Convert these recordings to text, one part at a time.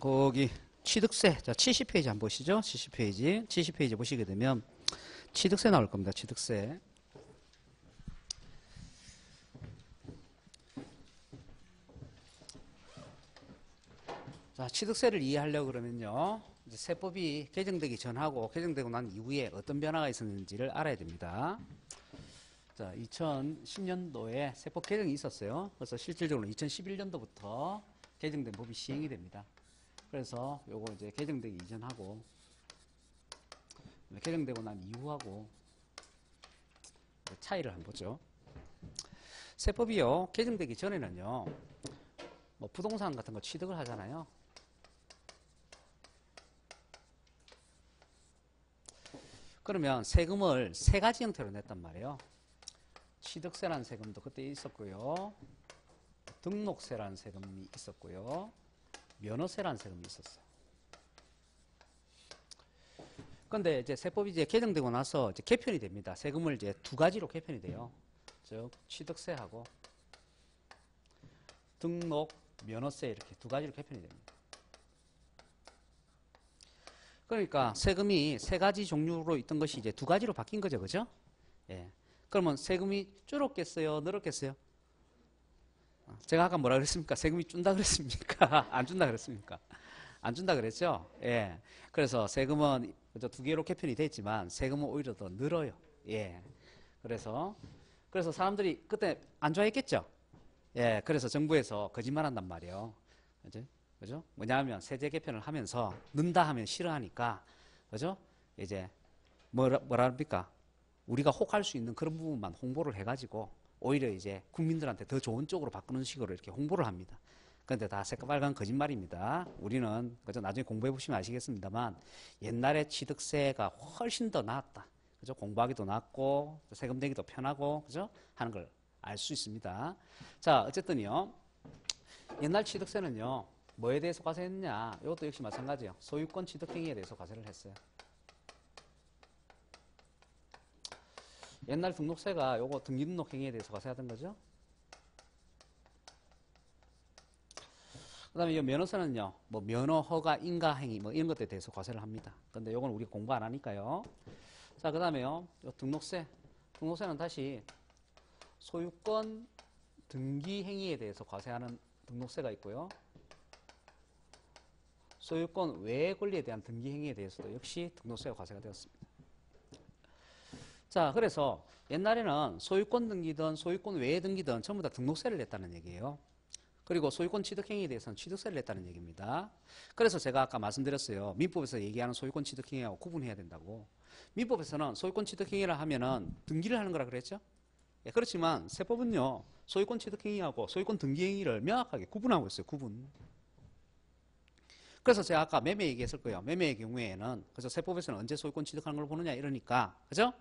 거기 취득세. 자, 70페이지 한번 보시죠. 70페이지. 70페이지 보시게 되면 취득세 나올 겁니다. 취득세. 자, 취득세를 이해하려고 그러면요. 이제 세법이 개정되기 전하고 개정되고 난 이후에 어떤 변화가 있었는지를 알아야 됩니다. 자, 2010년도에 세법 개정이 있었어요. 그래서 실질적으로 2011년도부터 개정된 법이 시행이 됩니다. 그래서 요거 이제 개정되기 이전하고 개정되고 난 이후하고 차이를 한번 보죠. 세법이요. 개정되기 전에는요. 뭐 부동산 같은 거 취득을 하잖아요. 그러면 세금을 세 가지 형태로 냈단 말이에요. 취득세라는 세금도 그때 있었고요. 등록세라는 세금이 있었고요. 면허세라는 세금이 있었어요. 그런데 이제 세법이 이제 개정되고 나서 이제 개편이 됩니다. 세금을 이제 두 가지로 개편이 돼요. 즉 취득세하고 등록, 면허세 이렇게 두 가지로 개편이 됩니다. 그러니까 세금이 세 가지 종류로 있던 것이 이제 두 가지로 바뀐 거죠, 그죠? 예. 그러면 세금이 줄었겠어요, 늘었겠어요? 제가 아까 뭐라 그랬습니까? 세금이 준다 그랬습니까? 안 준다 그랬습니까? 안 준다 그랬죠? 예. 그래서 세금은 두 개로 개편이 됐지만 세금은 오히려 더 늘어요. 예. 그래서 사람들이 그때 안 좋아했겠죠? 예. 그래서 정부에서 거짓말 한단 말이에요. 그죠? 뭐냐면 세제 개편을 하면서 는다 하면 싫어하니까, 그죠? 이제 뭐라 합니까? 우리가 혹할 수 있는 그런 부분만 홍보를 해가지고 오히려 이제 국민들한테 더 좋은 쪽으로 바꾸는 식으로 이렇게 홍보를 합니다. 그런데 다 새까빨간 거짓말입니다. 우리는 그죠? 나중에 공부해 보시면 아시겠습니다만 옛날에 취득세가 훨씬 더 나았다. 그죠? 공부하기도 낫고 세금 내기도 편하고 그죠? 하는 걸 알 수 있습니다. 자, 어쨌든요. 옛날 취득세는요. 뭐에 대해서 과세했느냐? 이것도 역시 마찬가지예요. 소유권 취득행위에 대해서 과세를 했어요. 옛날 등록세가 요거 등기등록행위에 대해서 과세하던 거죠. 그 다음에 이 면허세는요, 뭐 면허, 허가, 인가 행위 뭐 이런 것들에 대해서 과세를 합니다. 근데 요건 우리가 공부 안 하니까요. 자, 그 다음에요, 요 등록세. 등록세는 다시 소유권 등기 행위에 대해서 과세하는 등록세가 있고요. 소유권 외의 권리에 대한 등기 행위에 대해서도 역시 등록세가 과세가 되었습니다. 자, 그래서 옛날에는 소유권 등기든 소유권 외의 등기든 전부 다 등록세를 냈다는 얘기예요. 그리고 소유권 취득행위에 대해서는 취득세를 냈다는 얘기입니다. 그래서 제가 아까 말씀드렸어요. 민법에서 얘기하는 소유권 취득행위하고 구분해야 된다고. 민법에서는 소유권 취득행위를 하면은 등기를 하는 거라 그랬죠? 예, 그렇지만 세법은요. 소유권 취득행위하고 소유권 등기행위를 명확하게 구분하고 있어요. 구분. 그래서 제가 아까 매매 얘기했을 거예요. 매매의 경우에는 그래서 세법에서는 언제 소유권 취득하는 걸 보느냐 이러니까 그죠?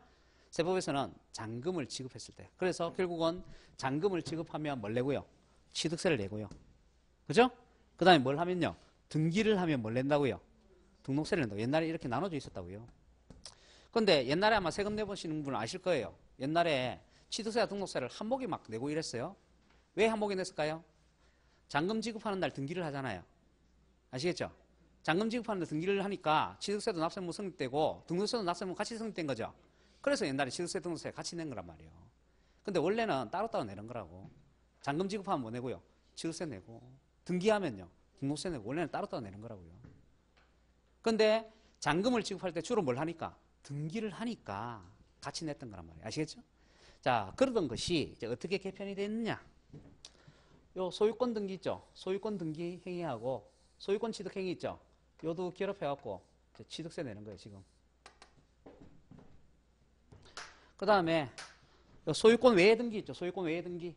세법에서는 잔금을 지급했을 때. 그래서 결국은 잔금을 지급하면 뭘 내고요? 취득세를 내고요. 그죠? 그 다음에 뭘 하면요? 등기를 하면 뭘 낸다고요? 등록세를 낸다고. 옛날에 이렇게 나눠져 있었다고요. 근데 옛날에 아마 세금 내보시는 분은 아실 거예요. 옛날에 취득세와 등록세를 한목에 막 내고 이랬어요. 왜 한목에 냈을까요? 잔금 지급하는 날 등기를 하잖아요. 아시겠죠? 잔금 지급하는 날 등기를 하니까 취득세도 납세무 성립되고 등록세도 납세무 같이 성립된 거죠. 그래서 옛날에 취득세, 등록세 같이 낸 거란 말이에요. 근데 원래는 따로따로 내는 거라고. 잔금 지급하면 뭐 내고요? 취득세 내고. 등기하면요? 등록세 내고. 원래는 따로따로 내는 거라고요. 근데 잔금을 지급할 때 주로 뭘 하니까? 등기를 하니까 같이 냈던 거란 말이에요. 아시겠죠? 자, 그러던 것이 이제 어떻게 개편이 됐느냐? 요 소유권 등기 있죠? 소유권 등기 행위하고 소유권 취득 행위 있죠? 요도 결합해갖고 취득세 내는 거예요, 지금. 그 다음에 소유권 외의 등기 있죠? 소유권 외의 등기.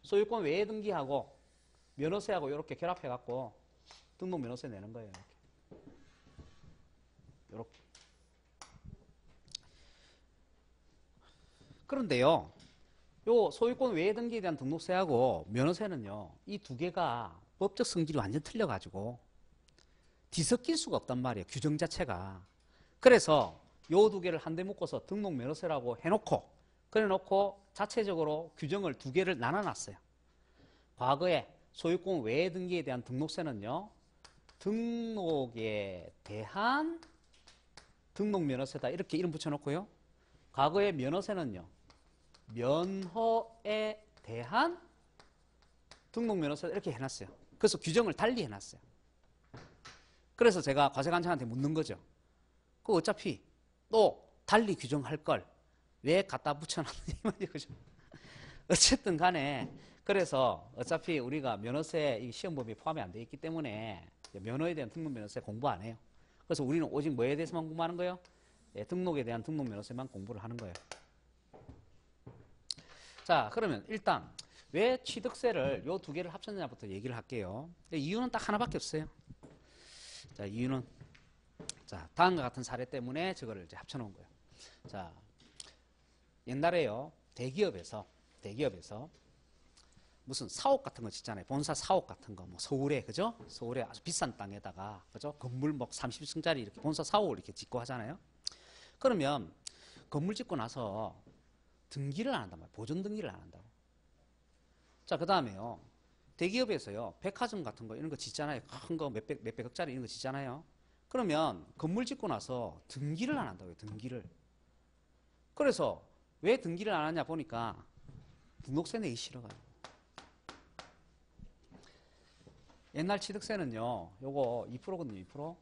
소유권 외의 등기하고 면허세하고 이렇게 결합해갖고 등록 면허세 내는 거예요. 이렇게. 그런데요, 요 소유권 외의 등기에 대한 등록세하고 면허세는요, 이 두 개가 법적 성질이 완전 틀려가지고 뒤섞일 수가 없단 말이에요. 규정 자체가. 그래서 요 두 개를 한데 묶어서 등록 면허세라고 해놓고 그래 놓고 자체적으로 규정을 두 개를 나눠놨어요. 과거에 소유권 외의 등기에 대한 등록세는요. 등록에 대한 등록면허세다. 이렇게 이름 붙여놓고요. 과거의 면허세는요. 면허에 대한 등록면허세다. 이렇게 해놨어요. 그래서 규정을 달리 해놨어요. 그래서 제가 과세관청한테 묻는 거죠. 그 어차피 또 달리 규정할 걸 왜 갖다 붙여놨느냐. 그죠? 어쨌든 간에 그래서 어차피 우리가 면허세 이 시험범위에 포함이 안 돼 있기 때문에 면허에 대한 등록면허세 공부 안 해요. 그래서 우리는 오직 뭐에 대해서만 공부하는 거예요? 예, 등록에 대한 등록면허세만 공부를 하는 거예요. 자, 그러면 일단 왜 취득세를 요 두 개를 합쳤느냐부터 얘기를 할게요. 이유는 딱 하나밖에 없어요. 자, 이유는 자, 다음과 같은 사례 때문에 저거를 이제 합쳐놓은 거예요. 자, 옛날에요 대기업에서 무슨 사옥 같은 거 짓잖아요. 본사 사옥 같은 거, 뭐 서울에, 그죠? 서울에 아주 비싼 땅에다가, 그죠? 건물 뭐 30층짜리 이렇게 본사 사옥을 이렇게 짓고 하잖아요. 그러면 건물 짓고 나서 등기를 안 한단 말이에요. 보존 등기를 안 한다고. 자, 그 다음에요. 대기업에서요, 백화점 같은 거 이런 거 짓잖아요. 큰 거 몇백억짜리 이런 거 짓잖아요. 그러면 건물 짓고 나서 등기를 안 한다고요. 등기를. 그래서 왜 등기를 안 하냐 보니까 등록세 내기 싫어가지고. 옛날 취득세는요, 요거 2%거든요, 2%.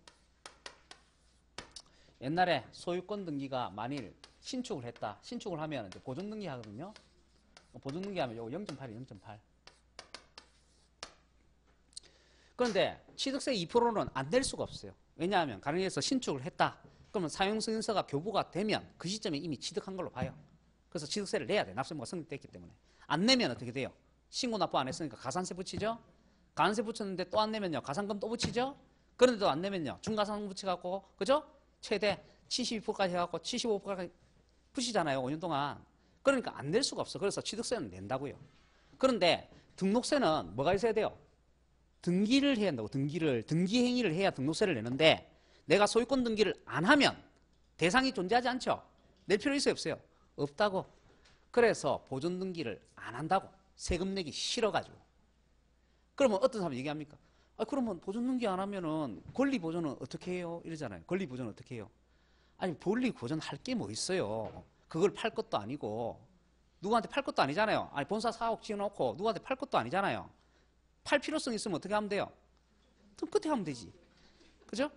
옛날에 소유권 등기가 만일 신축을 했다. 신축을 하면 이제 보존 등기 하거든요. 보존 등기 하면 요거 0.8이에요, 0.8. 그런데 취득세 2%는 안 낼 수가 없어요. 왜냐하면 가령해서 신축을 했다. 그러면 사용승인서가 교부가 되면 그 시점에 이미 취득한 걸로 봐요. 그래서 취득세를 내야 돼. 납세무가 성립됐기 때문에. 안 내면 어떻게 돼요? 신고 납부 안 했으니까 가산세 붙이죠. 가산세 붙였는데 또 안 내면요. 가산금 또 붙이죠. 그런데도 안 내면요. 중가상 붙여갖고, 그죠? 최대 72%까지 해갖고 75%까지 붙이잖아요. 5년 동안. 그러니까 안 낼 수가 없어. 그래서 취득세는 낸다고요. 그런데 등록세는 뭐가 있어야 돼요? 등기를 해야 한다고. 등기 행위를 해야 등록세를 내는데 내가 소유권 등기를 안 하면 대상이 존재하지 않죠. 낼 필요 있어요, 없어요? 없다고. 그래서 보존 등기를 안 한다고. 세금 내기 싫어가지고. 그러면 어떤 사람이 얘기합니까? 그러면 보존 등기 안 하면은 권리 보존은 어떻게 해요? 이러잖아요. 권리 보존은 어떻게 해요? 아니, 권리 보존할 게 뭐 있어요? 그걸 팔 것도 아니고 누구한테 팔 것도 아니잖아요. 아니, 본사 사옥 지어놓고 누구한테 팔 것도 아니잖아요. 팔 필요성 있으면 어떻게 하면 돼요? 좀 끝에 하면 되지. 그죠?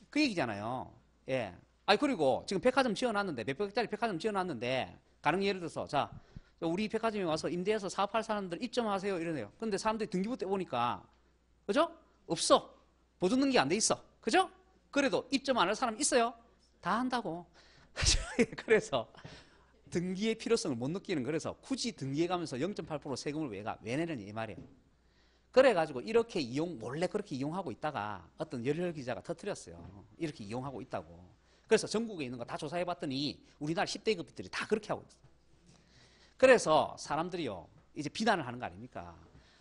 그 얘기잖아요. 예. 그리고 지금 백화점 지어놨는데, 몇백억짜리 백화점 지어놨는데, 가령 예를 들어서, 자, 우리 백화점에 와서 임대해서 사업할 사람들 입점하세요. 이러네요. 근데 사람들이 등기부 떼보니까, 그죠? 없어. 보존 등기 안 돼 있어. 그죠? 그래도 입점 안 할 사람 있어요? 다 한다고. 그래서 등기의 필요성을 못 느끼는, 그래서 굳이 등기해 가면서 0.8% 세금을 왜 내느냐 이 말이에요. 그래가지고 이렇게 몰래 그렇게 이용하고 있다가 어떤 열혈 기자가 터뜨렸어요. 이렇게 이용하고 있다고. 그래서 전국에 있는 거 다 조사해봤더니 우리나라 10대 급들이 다 그렇게 하고 있어요. 그래서 사람들이요, 이제 비난을 하는 거 아닙니까?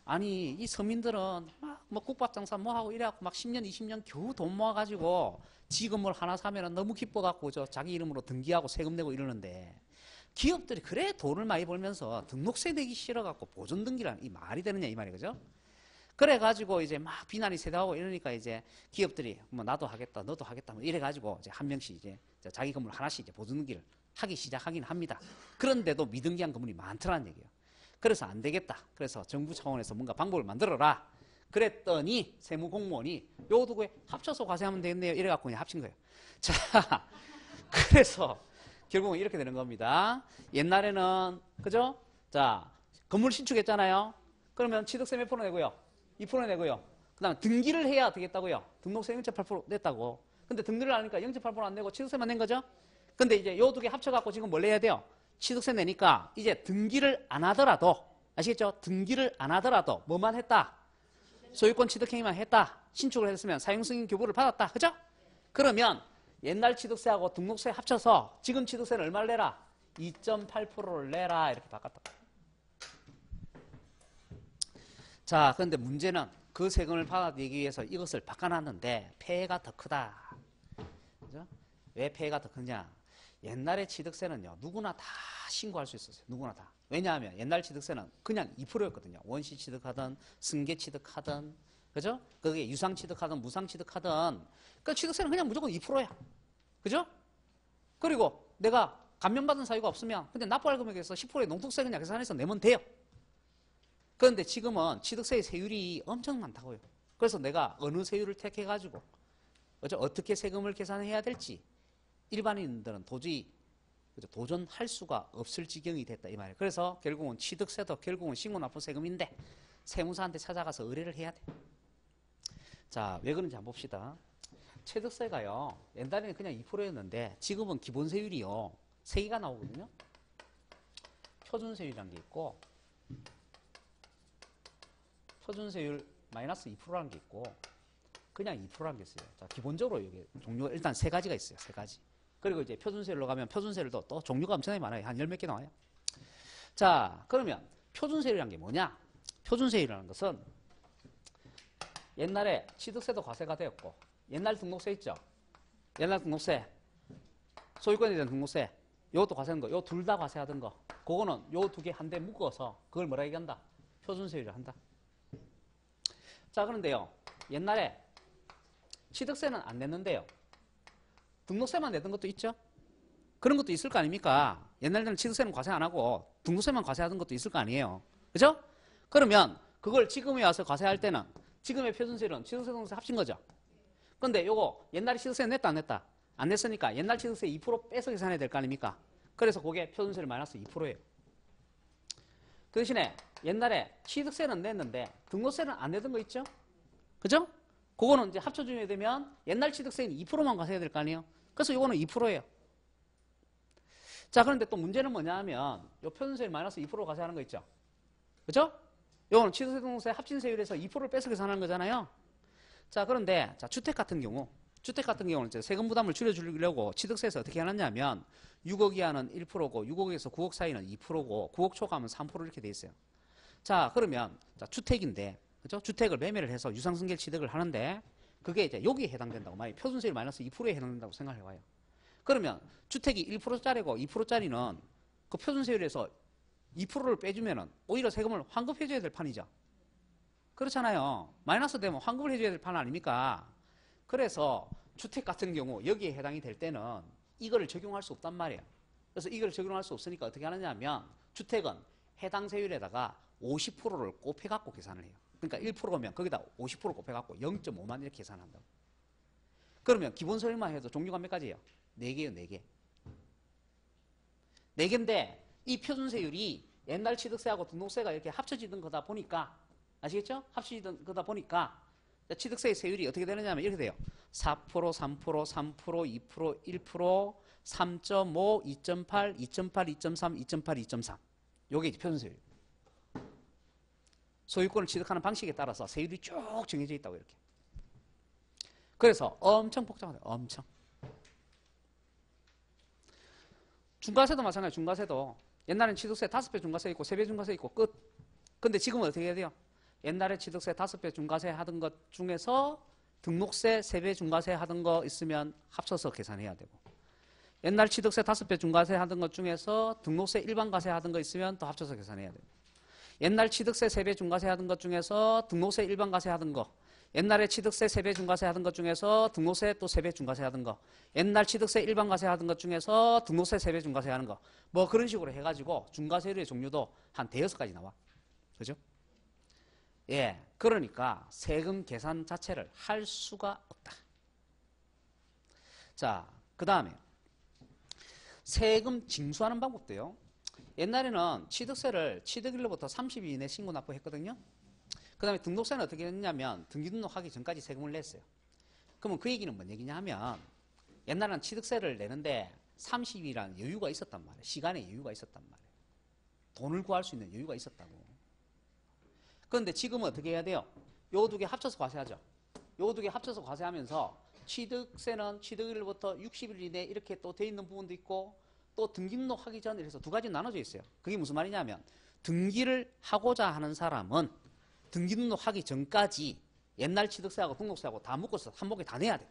아니, 이 서민들은 막 뭐 국밥장사 뭐 하고 이래갖고 막 10년, 20년 겨우 돈 모아가지고 지금을 하나 사면은 너무 기뻐갖고 자기 이름으로 등기하고 세금 내고 이러는데 기업들이 그래 돈을 많이 벌면서 등록세 내기 싫어갖고 보존 등기라는 이 말이 되느냐 이 말이 그죠? 그래가지고 이제 막 비난이 세다고 이러니까 이제 기업들이 뭐 나도 하겠다, 너도 하겠다, 뭐 이래가지고 이제 한 명씩 이제 자기 건물 하나씩 이제 보존 등기를 하기 시작하긴 합니다. 그런데도 미등기한 건물이 많더라는 얘기예요. 그래서 안 되겠다. 그래서 정부 차원에서 뭔가 방법을 만들어라. 그랬더니 세무공무원이 요 두개 합쳐서 과세하면 되겠네요. 이래갖고 그냥 합친 거예요. 자, 그래서 결국은 이렇게 되는 겁니다. 옛날에는 그죠? 자, 건물 신축했잖아요. 그러면 취득세 몇 프로 내고요? 2% 내고요. 그 다음에 등기를 해야 되겠다고요. 등록세 0.8% 냈다고. 근데 등기를 하니까 0.8%안 내고 취득세만 낸 거죠? 근데 이제 요 두 개 합쳐갖고 지금 뭘 내야 돼요? 취득세 내니까 이제 등기를 안 하더라도, 아시겠죠? 등기를 안 하더라도 뭐만 했다? 소유권 취득행위만 했다. 신축을 했으면 사용승인 교부를 받았다. 그죠? 그러면 옛날 취득세하고 등록세 합쳐서 지금 취득세는 얼마를 내라? 2.8%를 내라. 이렇게 바꿨다. 자, 그런데 문제는 그 세금을 받아내기 위해서 이것을 바꿔놨는데 폐해가 더 크다. 그죠? 왜 폐해가 더 크냐? 옛날에 취득세는요, 누구나 다 신고할 수 있었어요. 누구나 다. 왜냐하면 옛날 취득세는 그냥 2%였거든요. 원시 취득하든, 승계 취득하든, 그죠? 그게 유상 취득하든, 무상 취득하든, 그 취득세는 그냥 무조건 2%야. 그죠? 그리고 내가 감면받은 사유가 없으면, 근데 납부할 금액에서 10%의 농특세 그냥 계산해서 내면 돼요. 그런데 지금은 취득세의 세율이 엄청 많다고요. 그래서 내가 어느 세율을 택해가지고, 그죠? 어떻게 세금을 계산해야 될지, 일반인들은 도저히 도전할 수가 없을 지경이 됐다 이 말이에요. 그래서 결국은 취득세도 결국은 신고납부세금인데 세무사한테 찾아가서 의뢰를 해야 돼. 자, 왜 그런지 한번 봅시다. 취득세가요, 옛날에는 그냥 2%였는데 지금은 기본세율이요 3개가 나오거든요. 표준세율이라는 게 있고, 표준세율 마이너스 2%라는 게 있고, 그냥 2%라는 게 있어요. 자, 기본적으로 이게 종류가 일단 3가지가 있어요. 3가지. 그리고 이제 표준세율로 가면 표준세율도 또 종류가 엄청나게 많아요. 한 10몇 개 나와요. 자, 그러면 표준세율이라는 게 뭐냐? 표준세율이라는 것은 옛날에 취득세도 과세가 되었고, 옛날 등록세 있죠? 옛날 등록세, 소유권에 대한 등록세, 이것도 과세하는 거, 요 둘 다 과세하던 거, 그거는 요 두 개 한 대 묶어서 그걸 뭐라 얘기한다? 표준세율을 한다. 자, 그런데요, 옛날에 취득세는 안 냈는데요, 등록세만 내던 것도 있죠? 그런 것도 있을 거 아닙니까? 옛날에는 취득세는 과세 안 하고 등록세만 과세하던 것도 있을 거 아니에요. 그죠? 그러면 그걸 지금에 와서 과세할 때는 지금의 표준세율은 취득세 등록세 합친 거죠. 근데 요거 옛날에 취득세 냈다 안 냈다? 안 냈으니까 옛날 취득세 2% 빼서 계산해야 될 거 아닙니까? 그래서 그게 표준세율 마이너스 2%예요. 그 대신에 옛날에 취득세는 냈는데 등록세는 안 내던 거 있죠? 그죠? 그거는 이제 합쳐주게 되면 옛날 취득세는 2%만 과세해야 될 거 아니에요? 그래서 요거는 2%예요. 자, 그런데 또 문제는 뭐냐 하면 요 표준세율 마이너스 2% 과세하는 거 있죠? 그죠? 요거는 취득세 등록세 합친세율에서 2%를 빼서 계산하는 거잖아요. 자, 그런데 자, 주택 같은 경우는 이제 세금 부담을 줄여주려고 취득세에서 어떻게 해놨냐면 6억 이하는 1%고 6억에서 9억 사이는 2%고 9억 초과하면 3% 이렇게 돼 있어요. 자, 그러면 자, 주택인데, 그죠? 주택을 매매를 해서 유상승계 취득을 하는데 그게 이제 여기에 해당된다고, 만약에 표준세율 마이너스 2%에 해당된다고 생각해봐요. 그러면 주택이 1%짜리고 2%짜리는 그 표준세율에서 2%를 빼주면은 오히려 세금을 환급해줘야 될 판이죠. 그렇잖아요. 마이너스 되면 환급을 해줘야 될 판 아닙니까? 그래서 주택 같은 경우 여기에 해당이 될 때는 이거를 적용할 수 없단 말이에요. 그래서 이걸 적용할 수 없으니까 어떻게 하느냐 하면 주택은 해당 세율에다가 50%를 곱해갖고 계산을 해요. 그러니까 1%면 거기다 50% 곱해갖고 0.5만 이렇게 계산한다고. 그러면 기본세율만 해도 종류가 몇 가지예요? 4개예요, 4개. 4개인데 이 표준세율이 옛날 취득세하고 등록세가 이렇게 합쳐지던 거다 보니까, 아시겠죠? 합쳐지던 거다 보니까 취득세의 세율이 어떻게 되느냐 하면 이렇게 돼요. 4%, 3%, 3%, 2%, 1%, 3.5, 2.8, 2.8, 2.3, 2.8, 2.3. 요게 이제 표준세율. 소유권을 취득하는 방식에 따라서 세율이 쭉 정해져 있다고 이렇게. 그래서 엄청 복잡하다. 엄청. 중과세도 마찬가지예요. 중과세도 옛날엔 취득세 5배 중과세 있고 3배 중과세 있고 끝. 근데 지금은 어떻게 해야 돼요? 옛날에 취득세 5배 중과세 하던 것 중에서 등록세 3배 중과세 하던 거 있으면 합쳐서 계산해야 되고, 옛날 취득세 5배 중과세 하던 것 중에서 등록세 일반 과세 하던 거 있으면 또 합쳐서 계산해야 되고, 옛날 취득세 3배 중과세 하던 것 중에서 등록세 일반 과세 하던 거, 옛날에 취득세 3배 중과세 하던 것 중에서 등록세 또 3배 중과세 하던 거, 옛날 취득세 일반 과세 하던 것 중에서 등록세 3배 중과세 하는 거, 뭐 그런 식으로 해가지고 중과세율의 종류도 한 5-6가지 나와. 그죠? 예, 그러니까 세금 계산 자체를 할 수가 없다. 자, 그 다음에 세금 징수하는 방법도요. 옛날에는 취득세를 취득일로부터 30일 이내 신고 납부했거든요. 그 다음에 등록세는 어떻게 했냐면 등기등록하기 전까지 세금을 냈어요. 그러면 그 얘기는 뭔 얘기냐 하면 옛날에는 취득세를 내는데 30일이라는 여유가 있었단 말이에요. 시간의 여유가 있었단 말이에요. 돈을 구할 수 있는 여유가 있었다고. 그런데 지금은 어떻게 해야 돼요? 요 두 개 합쳐서 과세하죠. 요 두 개 합쳐서 과세하면서 취득세는 취득일부터 60일 이내 이렇게 또 돼 있는 부분도 있고, 또 등기등록하기 전 이래서 두 가지 나눠져 있어요. 그게 무슨 말이냐면 등기를 하고자 하는 사람은 등기등록하기 전까지 옛날 취득세하고 등록세하고 다 묶어서 한 목에 다 내야 돼.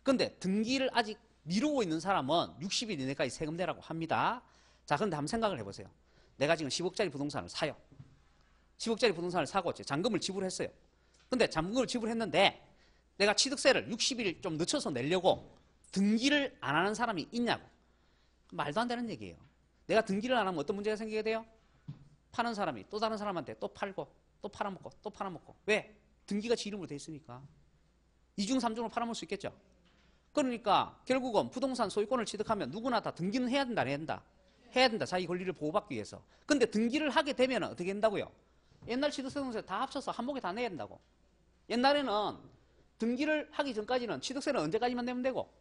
그런데 등기를 아직 미루고 있는 사람은 60일 이내까지 세금 내라고 합니다. 자, 그런데 한번 생각을 해보세요. 내가 지금 10억짜리 부동산을 사요. 10억짜리 부동산을 사고 잔금을 지불했어요. 근데 잔금을 지불했는데 내가 취득세를 60일 좀 늦춰서 내려고 등기를 안 하는 사람이 있냐고. 말도 안 되는 얘기예요. 내가 등기를 안 하면 어떤 문제가 생기게 돼요? 파는 사람이 또 다른 사람한테 또 팔고 또 팔아먹고 또 팔아먹고. 왜? 등기가 지 이름으로 돼 있으니까. 2중 3중으로 팔아먹을 수 있겠죠. 그러니까 결국은 부동산 소유권을 취득하면 누구나 다 등기는 해야 된다, 안 해야 된다? 해야 된다. 자기 권리를 보호받기 위해서. 근데 등기를 하게 되면 어떻게 된다고요? 옛날 취득세 등록세 다 합쳐서 한목에 다 내야 된다고. 옛날에는 등기를 하기 전까지는 취득세는 언제까지만 내면 되고?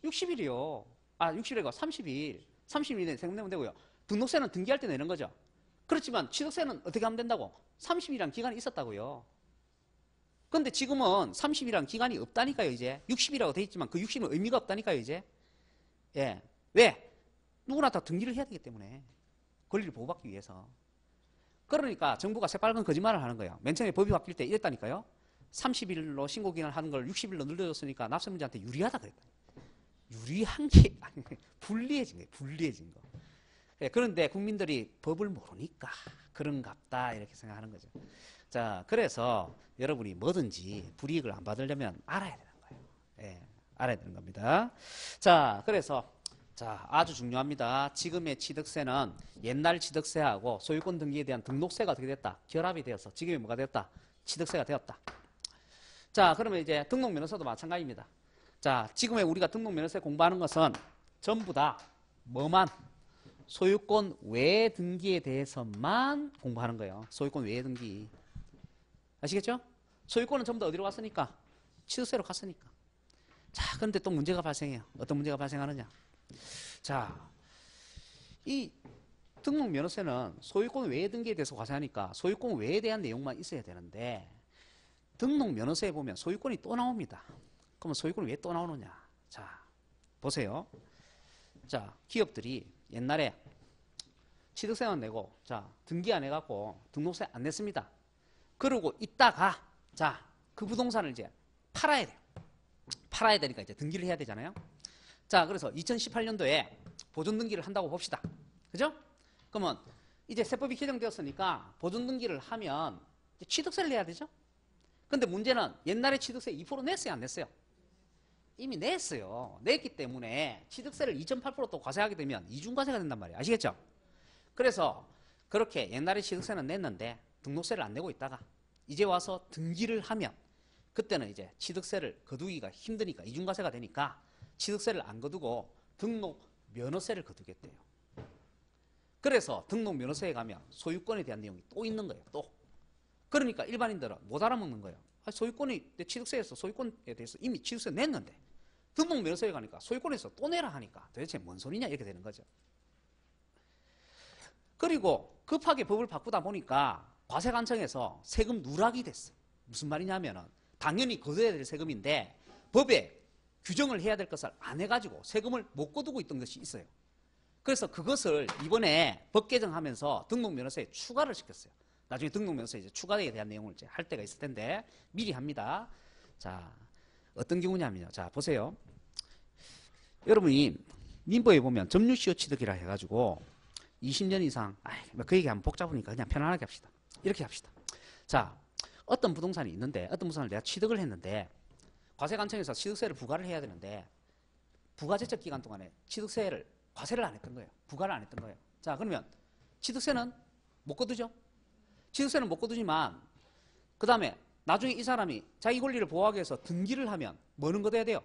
60일이요. 아, 60일이고 30일. 30일 내에 세금 내면 되고요. 등록세는 등기할 때 내는 거죠. 그렇지만 취득세는 어떻게 하면 된다고? 30일이라는 기간이 있었다고요. 근데 지금은 30일이라는 기간이 없다니까요, 이제. 60이라고 돼 있지만 그 60은 의미가 없다니까요, 이제. 예. 왜? 누구나 다 등기를 해야 되기 때문에. 권리를 보호받기 위해서. 그러니까 정부가 새빨간 거짓말을 하는 거예요. 맨 처음에 법이 바뀔 때 이랬다니까요. 30일로 신고기간을 하는 걸 60일로 늘려줬으니까 납세문제한테 유리하다 그랬다. 유리한 게 아니, 불리해진 거예요. 불리해진 거. 예, 그런데 국민들이 법을 모르니까 그런갑다 이렇게 생각하는 거죠. 자, 그래서 여러분이 뭐든지 불이익을 안 받으려면 알아야 되는 거예요. 예, 알아야 되는 겁니다. 자, 그래서 자, 아주 중요합니다. 지금의 취득세는 옛날 취득세하고 소유권 등기에 대한 등록세가 어떻게 됐다? 결합이 되어서 지금이 뭐가 되었다? 취득세가 되었다. 자, 그러면 이제 등록면허세도 마찬가지입니다. 자, 지금의 우리가 등록면허세 공부하는 것은 전부 다 뭐만? 소유권 외 등기에 대해서만 공부하는 거예요. 소유권 외 등기. 아시겠죠? 소유권은 전부 다 어디로 갔으니까? 취득세로 갔으니까. 자, 그런데 또 문제가 발생해요. 어떤 문제가 발생하느냐? 자, 이 등록면허세는 소유권 외 등기에 대해서 과세하니까 소유권 외에 대한 내용만 있어야 되는데 등록면허세에 보면 소유권이 또 나옵니다. 그러면 소유권이 왜 또 나오느냐? 자, 보세요. 자, 기업들이 옛날에 취득세만 내고 자, 등기 안 해갖고 등록세 안 냈습니다. 그러고 있다가 자, 그 부동산을 이제 팔아야 돼요. 팔아야 되니까 이제 등기를 해야 되잖아요. 자, 그래서 2018년도에 보존 등기를 한다고 봅시다. 그죠? 그러면 이제 세법이 개정되었으니까 보존 등기를 하면 이제 취득세를 내야 되죠? 근데 문제는 옛날에 취득세 2% 냈어요, 안 냈어요? 이미 냈어요. 냈기 때문에 취득세를 2.8% 또 과세하게 되면 이중과세가 된단 말이에요. 아시겠죠? 그래서 그렇게 옛날에 취득세는 냈는데 등록세를 안 내고 있다가 이제 와서 등기를 하면 그때는 이제 취득세를 거두기가 힘드니까 이중과세가 되니까 취득세를 안 거두고 등록면허세를 거두겠대요. 그래서 등록면허세에 가면 소유권에 대한 내용이 또 있는 거예요. 또. 그러니까 일반인들은 못 알아먹는 거예요. 소유권이 내 취득세에서 소유권에 대해서 이미 취득세 냈는데 등록면허세에 가니까 소유권에서 또 내라 하니까 도대체 뭔 소리냐 이렇게 되는 거죠. 그리고 급하게 법을 바꾸다 보니까 과세관청에서 세금 누락이 됐어요. 무슨 말이냐면은 당연히 거둬야 될 세금인데 법에 규정을 해야 될 것을 안 해가지고 세금을 못 거두고 있던 것이 있어요. 그래서 그것을 이번에 법 개정하면서 등록면허세에 추가를 시켰어요. 나중에 등록면허세 이제 추가에 대한 내용을 이제 할 때가 있을 텐데 미리 합니다. 자, 어떤 경우냐면요. 자, 보세요. 여러분이 민법에 보면 점유시효 취득이라 해가지고 20년 이상, 그 얘기 하면 복잡하니까 그냥 편안하게 합시다. 이렇게 합시다. 자, 어떤 부동산이 있는데 어떤 부동산을 내가 취득을 했는데 과세관청에서 취득세를 부과를 해야 되는데 부가제적 기간 동안에 취득세를 과세를 안 했던 거예요. 부과를 안 했던 거예요. 자, 그러면 취득세는 못 거두죠? 취득세는 못 거두지만 그 다음에 나중에 이 사람이 자기 권리를 보호하기 위해서 등기를 하면 뭐는 거둬야 돼요?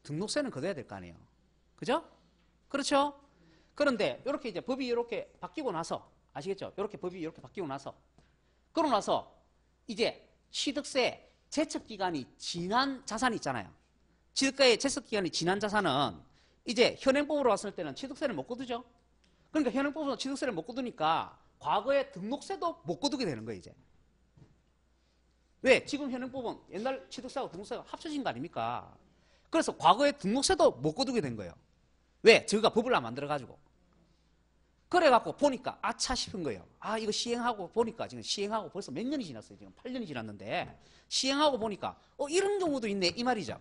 등록세는 거둬야 될 거 아니에요. 그죠? 그렇죠? 그런데 이렇게 이제 법이 이렇게 바뀌고 나서 아시겠죠? 이렇게 법이 이렇게 바뀌고 나서 그러고 나서 이제 취득세 제척기간이 지난 자산이 있잖아요. 취득가의 제척기간이 지난 자산은 이제 현행법으로 왔을 때는 취득세를 못 거두죠. 그러니까 현행법으로 취득세를 못 거두니까 과거에 등록세도 못 거두게 되는 거예요, 이제. 왜? 지금 현행법은 옛날 취득세하고 등록세가 합쳐진 거 아닙니까? 그래서 과거에 등록세도 못 거두게 된 거예요. 왜? 저희가 법을 안 만들어가지고. 그래갖고 보니까 아차 싶은 거예요. 아, 이거 시행하고 보니까 지금 시행하고 벌써 몇 년이 지났어요. 지금 8년이 지났는데 시행하고 보니까 이런 경우도 있네 이 말이죠.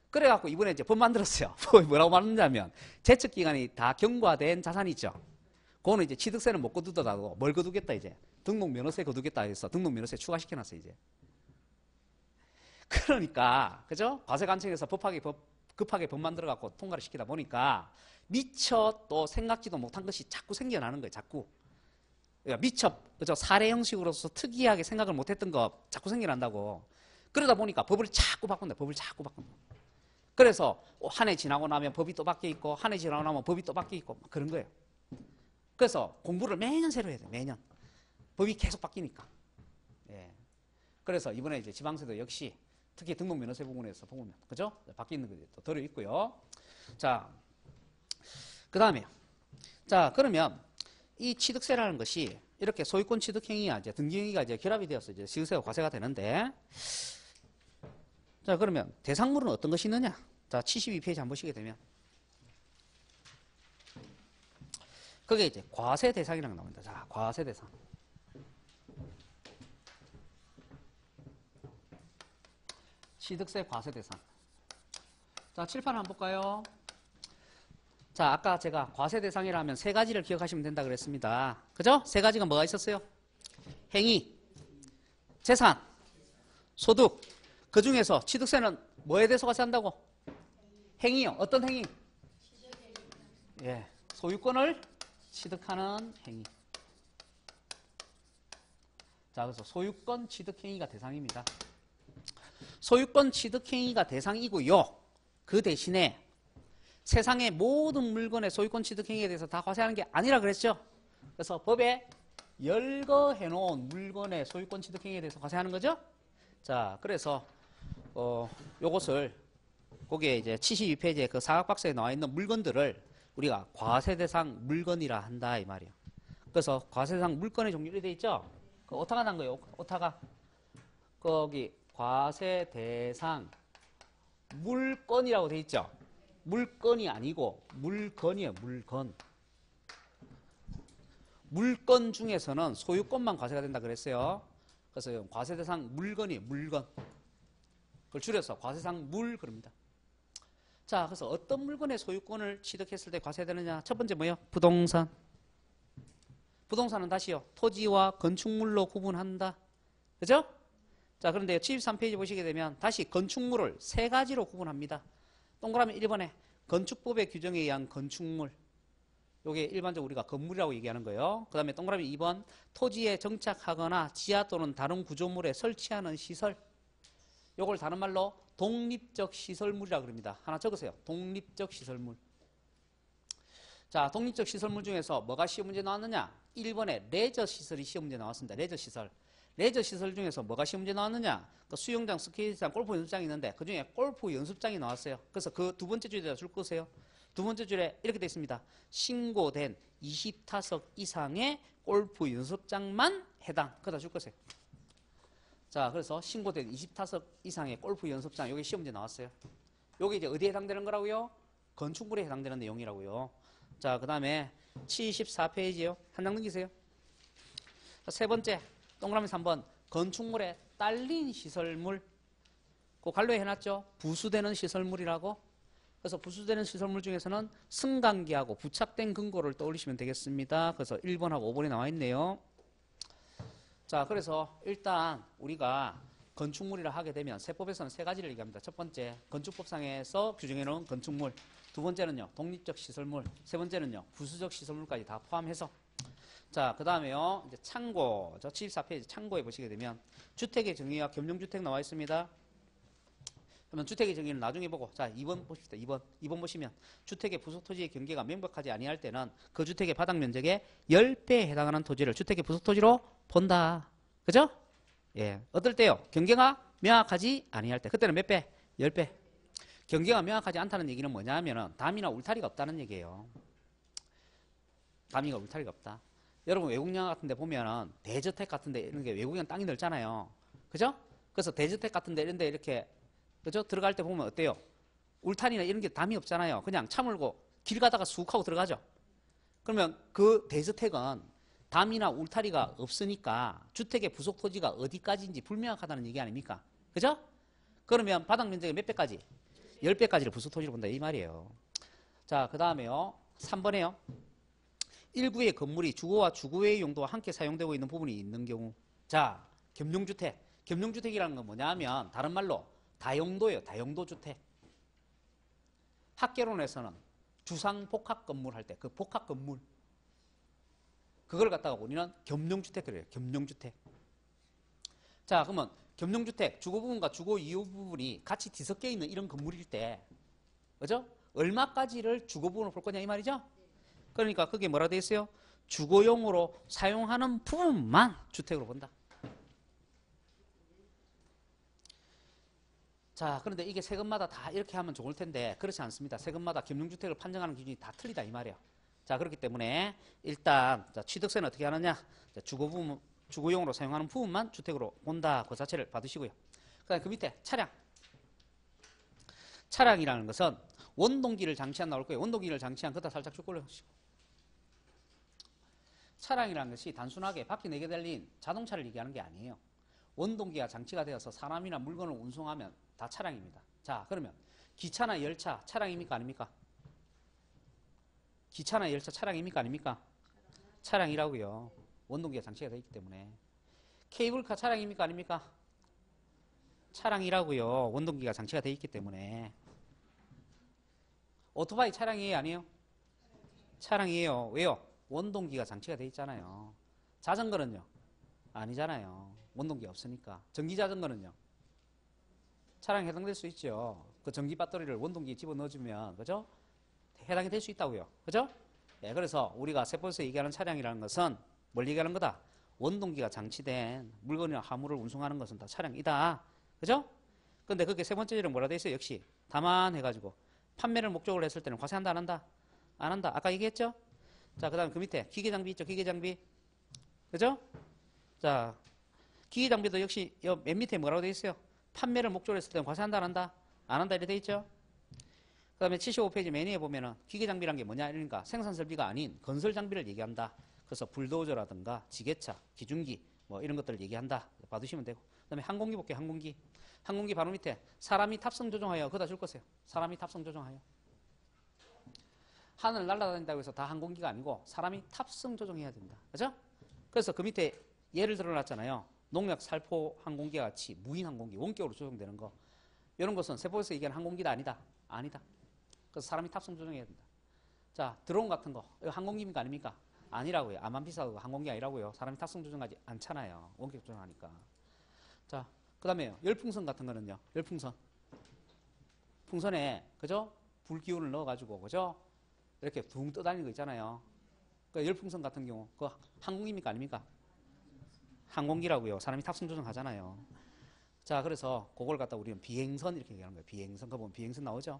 그래갖고 이번에 이제 법 만들었어요. 법이 뭐라고 말하냐면 제척기간이 다 경과된 자산이죠. 그거는 이제 취득세는 못 거두더라도 뭘 거두겠다 이제 등록면허세 거두겠다 해서 등록면허세 추가시켜놨어 이제. 그러니까 그죠? 과세관청에서 급하게 법 만들어갖고 통과를 시키다 보니까 미처 또 생각지도 못한 것이 자꾸 생겨나는 거예요. 자꾸. 그러니까 미처 그죠? 사례 형식으로서 특이하게 생각을 못했던 거 자꾸 생겨난다고. 그러다 보니까 법을 자꾸 바꾼다. 법을 자꾸 바꾼다. 그래서 한 해 지나고 나면 법이 또 바뀌어 있고 한 해 지나고 나면 법이 또 바뀌어 있고 그런 거예요. 그래서 공부를 매년 새로 해야 돼요. 매년. 법이 계속 바뀌니까. 예. 그래서 이번에 이제 지방세도 역시 특히 등록면허세 부분에서 보면 그죠? 바뀌는 게 또 들어 있고요. 자, 그 다음에 자 그러면 이 취득세라는 것이 이렇게 소유권 취득행위와 이제 등기행위가 이제 결합이 되어서 이제 취득세가 과세가 되는데 자 그러면 대상물은 어떤 것이 있느냐? 자 72페이지 한번 보시게 되면 그게 이제 과세 대상이라는 게 나옵니다. 자 과세 대상. 취득세 과세 대상. 자 칠판 한번 볼까요? 자 아까 제가 과세 대상이라면 세 가지를 기억하시면 된다 그랬습니다. 그죠? 세 가지가 뭐가 있었어요? 행위, 재산, 소득. 그 중에서 취득세는 뭐에 대해서 과세한다고? 행위요. 어떤 행위? 예, 소유권을 취득하는 행위. 자, 그래서 소유권 취득 행위가 대상입니다. 소유권 취득 행위가 대상이고요. 그 대신에 세상의 모든 물건의 소유권 취득 행위에 대해서 다 과세하는 게 아니라 그랬죠. 그래서 법에 열거해 놓은 물건의 소유권 취득 행위에 대해서 과세하는 거죠. 자, 그래서 요것을 거기에 이제 72페이지에 그 사각박스에 나와 있는 물건들을 우리가 과세 대상 물건이라 한다 이 말이에요. 그래서 과세 대상 물건의 종류로 되어 있죠. 그 오타가 난 거예요. 오타가 거기 과세 대상 물건이라고 되어 있죠. 물건이 아니고 물건이에요. 물건. 물건 중에서는 소유권만 과세가 된다 그랬어요. 그래서 과세 대상 물건이에요. 물건. 그걸 줄여서 과세상 물 그럽니다. 자, 그래서 어떤 물건의 소유권을 취득했을 때 과세되느냐? 첫 번째 뭐예요? 부동산. 부동산은 다시요. 토지와 건축물로 구분한다. 그죠? 자, 그런데 73페이지 보시게 되면 다시 건축물을 세 가지로 구분합니다. 동그라미 1번에 건축법의 규정에 의한 건축물. 요게 일반적으로 우리가 건물이라고 얘기하는 거예요. 그 다음에 동그라미 2번 토지에 정착하거나 지하 또는 다른 구조물에 설치하는 시설. 요걸 다른 말로 독립적 시설물이라고 그럽니다. 하나 적으세요. 독립적 시설물. 자, 독립적 시설물 중에서 뭐가 시험 문제 나왔느냐? 1번에 레저 시설이 시험 문제 나왔습니다. 레저 시설. 레저 시설 중에서 뭐가 시험 문제 나왔느냐? 그 수영장, 스케이트장, 골프 연습장이 있는데 그 중에 골프 연습장이 나왔어요. 그래서 그 두 번째 줄에다 줄 거세요. 두 번째 줄에 이렇게 되어 있습니다. 신고된 20타석 이상의 골프 연습장만 해당. 그다 줄 거세요. 자, 그래서 신고된 20타석 이상의 골프 연습장, 여기 시험 문제 나왔어요. 여기 이제 어디에 해당되는 거라고요? 건축물에 해당되는 내용이라고요. 자, 그 다음에 74페이지요. 한 장 넘기세요. 자, 세 번째, 동그라미 3번. 건축물에 딸린 시설물. 그 관로에 해놨죠? 부수되는 시설물이라고. 그래서 부수되는 시설물 중에서는 승강기하고 부착된 근거를 떠올리시면 되겠습니다. 그래서 1번하고 5번이 나와 있네요. 자, 그래서 일단 우리가 건축물이라 하게 되면 세법에서는 세 가지를 얘기합니다. 첫 번째, 건축법상에서 규정해 놓은 건축물. 두 번째는요, 독립적 시설물. 세 번째는요, 부수적 시설물까지 다 포함해서. 자, 그 다음에요, 이제 창고. 저 74페이지 창고에 보시게 되면 주택의 정의와 겸용주택 나와 있습니다. 그러면 주택의 정의는 나중에 보고, 자, 2번 보십시다. 2번 보시면 주택의 부속 토지의 경계가 명백하지 아니할 때는 그 주택의 바닥 면적의 10배에 해당하는 토지를 주택의 부속 토지로 본다. 그죠? 예. 어떨 때요? 경계가 명확하지 아니할 때. 그때는 몇 배? 10배. 경계가 명확하지 않다는 얘기는 뭐냐 하면은 담이나 울타리가 없다는 얘기예요. 담이가 울타리가 없다. 여러분 외국 영화 같은 데 보면은 대저택 같은 데 이런 게 외국엔 땅이 넓잖아요. 그죠? 그래서 대저택 같은 데 이런 데 이렇게 그죠? 들어갈 때 보면 어때요? 울타리나 이런 게 담이 없잖아요. 그냥 차 몰고 길 가다가 쑥 하고 들어가죠. 그러면 그 대저택은 담이나 울타리가 없으니까 주택의 부속 토지가 어디까지인지 불명확하다는 얘기 아닙니까? 그죠? 그러면 바닥 면적이 몇 배까지? 10배까지를 부수토지로 본다 이 말이에요. 자, 그 다음에요. 3번에요. 일구의 건물이 주거와 주거의 용도와 함께 사용되고 있는 부분이 있는 경우. 자, 겸용주택. 겸용주택이라는 건 뭐냐 하면 다른 말로 다용도예요. 다용도주택. 학개론에서는 주상복합건물 할 때 그 복합건물 그걸 갖다가 우리는 겸용주택 그래요. 겸용주택. 자, 그러면 겸용주택 주거 부분과 주거 이유 부분이 같이 뒤섞여 있는 이런 건물일 때 그죠? 얼마까지를 주거 부분으로 볼 거냐 이 말이죠? 그러니까 그게 뭐라 되어 있어요? 주거용으로 사용하는 부분만 주택으로 본다. 자, 그런데 이게 세금마다 다 이렇게 하면 좋을 텐데 그렇지 않습니다. 세금마다 겸용주택을 판정하는 기준이 다 틀리다 이 말이에요. 자, 그렇기 때문에 일단 자, 취득세는 어떻게 하느냐? 자, 주거용으로 사용하는 부분만 주택으로 본다. 그 자체를 받으시고요. 그다음에 그 밑에 차량. 차량이라는 것은 원동기를 장치한 나올 거예요. 원동기를 장치한 그다 살짝 쭉 올려주시고. 차량이라는 것이 단순하게 바퀴 4개 달린 자동차를 얘기하는 게 아니에요. 원동기가 장치가 되어서 사람이나 물건을 운송하면 다 차량입니다. 자, 그러면 기차나 열차 차량입니까 아닙니까? 기차나 열차 차량입니까 아닙니까? 차량이라고요. 원동기가 장치가 되어 있기 때문에. 케이블카 차량입니까 아닙니까? 차량이라고요. 원동기가 장치가 되어 있기 때문에. 오토바이 차량이에요 아니에요? 차량이에요. 왜요? 원동기가 장치가 되어 있잖아요. 자전거는요? 아니잖아요. 원동기가 없으니까. 전기자전거는요? 차량에 해당될 수 있죠. 그 전기 배터리를 원동기에 집어넣어주면 그죠? 해당이 될 수 있다고요. 그죠? 예, 그래서 우리가 세법에서 얘기하는 차량이라는 것은 뭘 얘기하는 거다? 원동기가 장치된 물건이나 화물을 운송하는 것은 다 차량이다. 그죠? 근데 그게 세 번째 줄은 뭐라 돼 있어요? 역시 다만해가지고 판매를 목적으로 했을 때는 과세한다 안 한다? 안 한다. 아까 얘기했죠? 자, 그 다음에 그 밑에 기계장비 있죠? 기계장비. 그죠? 자, 기계장비도 역시 맨 밑에 뭐라고 돼 있어요? 판매를 목적으로 했을 때는 과세한다 안 한다? 안 한다 이렇게 돼 있죠? 그 다음에 75페이지 맨 위에 보면은 기계장비란 게 뭐냐 이러니까 생산설비가 아닌 건설장비를 얘기한다. 그래서 불도저라든가 지게차, 기중기 뭐 이런 것들을 얘기한다. 봐두시면 되고. 그 다음에 항공기 볼게요. 항공기. 항공기 바로 밑에 사람이 탑승 조종하여 그다 줄 거세요. 사람이 탑승 조종하여. 하늘 날아다닌다고 해서 다 항공기가 아니고 사람이 탑승 조종해야 된다. 그죠? 그래서 그 밑에 예를 들어놨잖아요. 농약, 살포 항공기와 같이 무인 항공기, 원격으로 조종되는 거. 이런 것은 세법에서 얘기하는 항공기다 아니다? 아니다. 그래서 사람이 탑승 조종해야 된다. 자, 드론 같은 거. 이거 항공기입니까 아닙니까? 아니라고요. 암만 비싸도 항공기 아니라고요. 사람이 탑승 조종하지 않잖아요. 원격 조종하니까. 자, 그 다음에 열풍선 같은 거는요. 열풍선. 풍선에 그죠? 불기운을 넣어가지고 그죠? 이렇게 둥 떠다니는 거 있잖아요. 그 열풍선 같은 경우 그 항공기입니까 아닙니까? 항공기라고요. 사람이 탑승 조종하잖아요. 자, 그래서 그걸 갖다 우리는 비행선 이렇게 얘기하는 거예요. 비행선. 그거 보면 비행선 나오죠?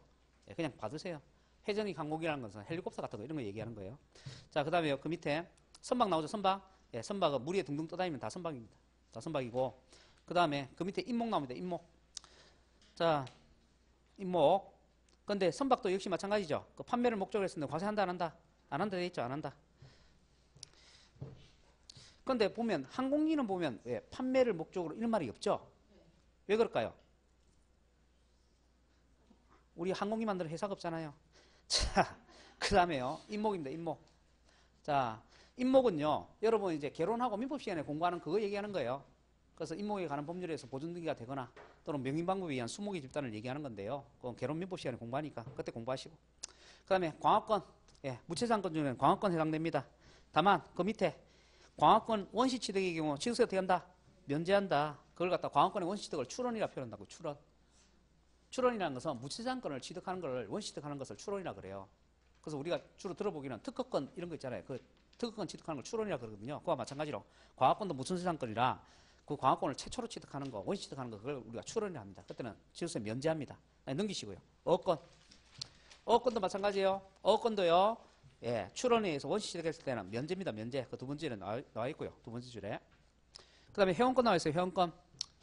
예, 그냥 받으세요. 회전익 항공기라는 것은 헬리콥터 같은 거 이런 거 얘기하는 거예요. 자, 그 다음에 그 밑에 선박 나오죠? 선박. 예, 선박은 물 위에 둥둥 떠다니면 다 선박입니다. 다 선박이고. 그 다음에 그 밑에 임목 나옵니다. 임목. 자, 임목. 근데 선박도 역시 마찬가지죠. 그 판매를 목적으로 했는데 과세한다 안 한다? 안 한다 돼 있죠? 안 한다. 근데 보면 항공기는 보면 왜 판매를 목적으로 이런 말이 없죠? 왜 그럴까요? 우리 항공기 만드는 회사가 없잖아요. 자, 그 다음에요. 임목입니다. 임목. 자, 임목은요. 여러분 이제 결혼하고 민법 시간에 공부하는 그거 얘기하는 거예요. 그래서 임목에 관한 법률에서 보존등기가 되거나 또는 명인방법에 의한 수목의 집단을 얘기하는 건데요. 그건 결혼 민법 시간에 공부하니까 그때 공부하시고. 그 다음에 광화권. 예, 무채상권 중에는 광화권 해당됩니다. 다만 그 밑에 광화권 원시 취득의 경우 취득세 어떻게 한다? 면제한다. 그걸 갖다 광화권의 원시 취득을 출원이라 표현한다고. 출원. 출원이라는 것은 무채상권을 취득하는 걸 원시 취득하는 것을 출원이라 그래요. 그래서 우리가 주로 들어보기는 특허권 이런 거 있잖아요. 그 특허권 취득하는 걸 출원이라 그러거든요. 그와 마찬가지로 광화권도 무채상권이라 그 광화권을 최초로 취득하는 거, 원시 취득하는 거 그걸 우리가 출원이라 합니다. 그때는 취득세 면제합니다. 넘기시고요. 어권. 어권도 마찬가지예요. 어권도요. 예, 출원에 의해서 원시 취득했을 때는 면제입니다. 면제. 그 두 번째는 나와 있고요. 두 번째 줄에. 그 다음에 회원권 나와 있어요. 회원권.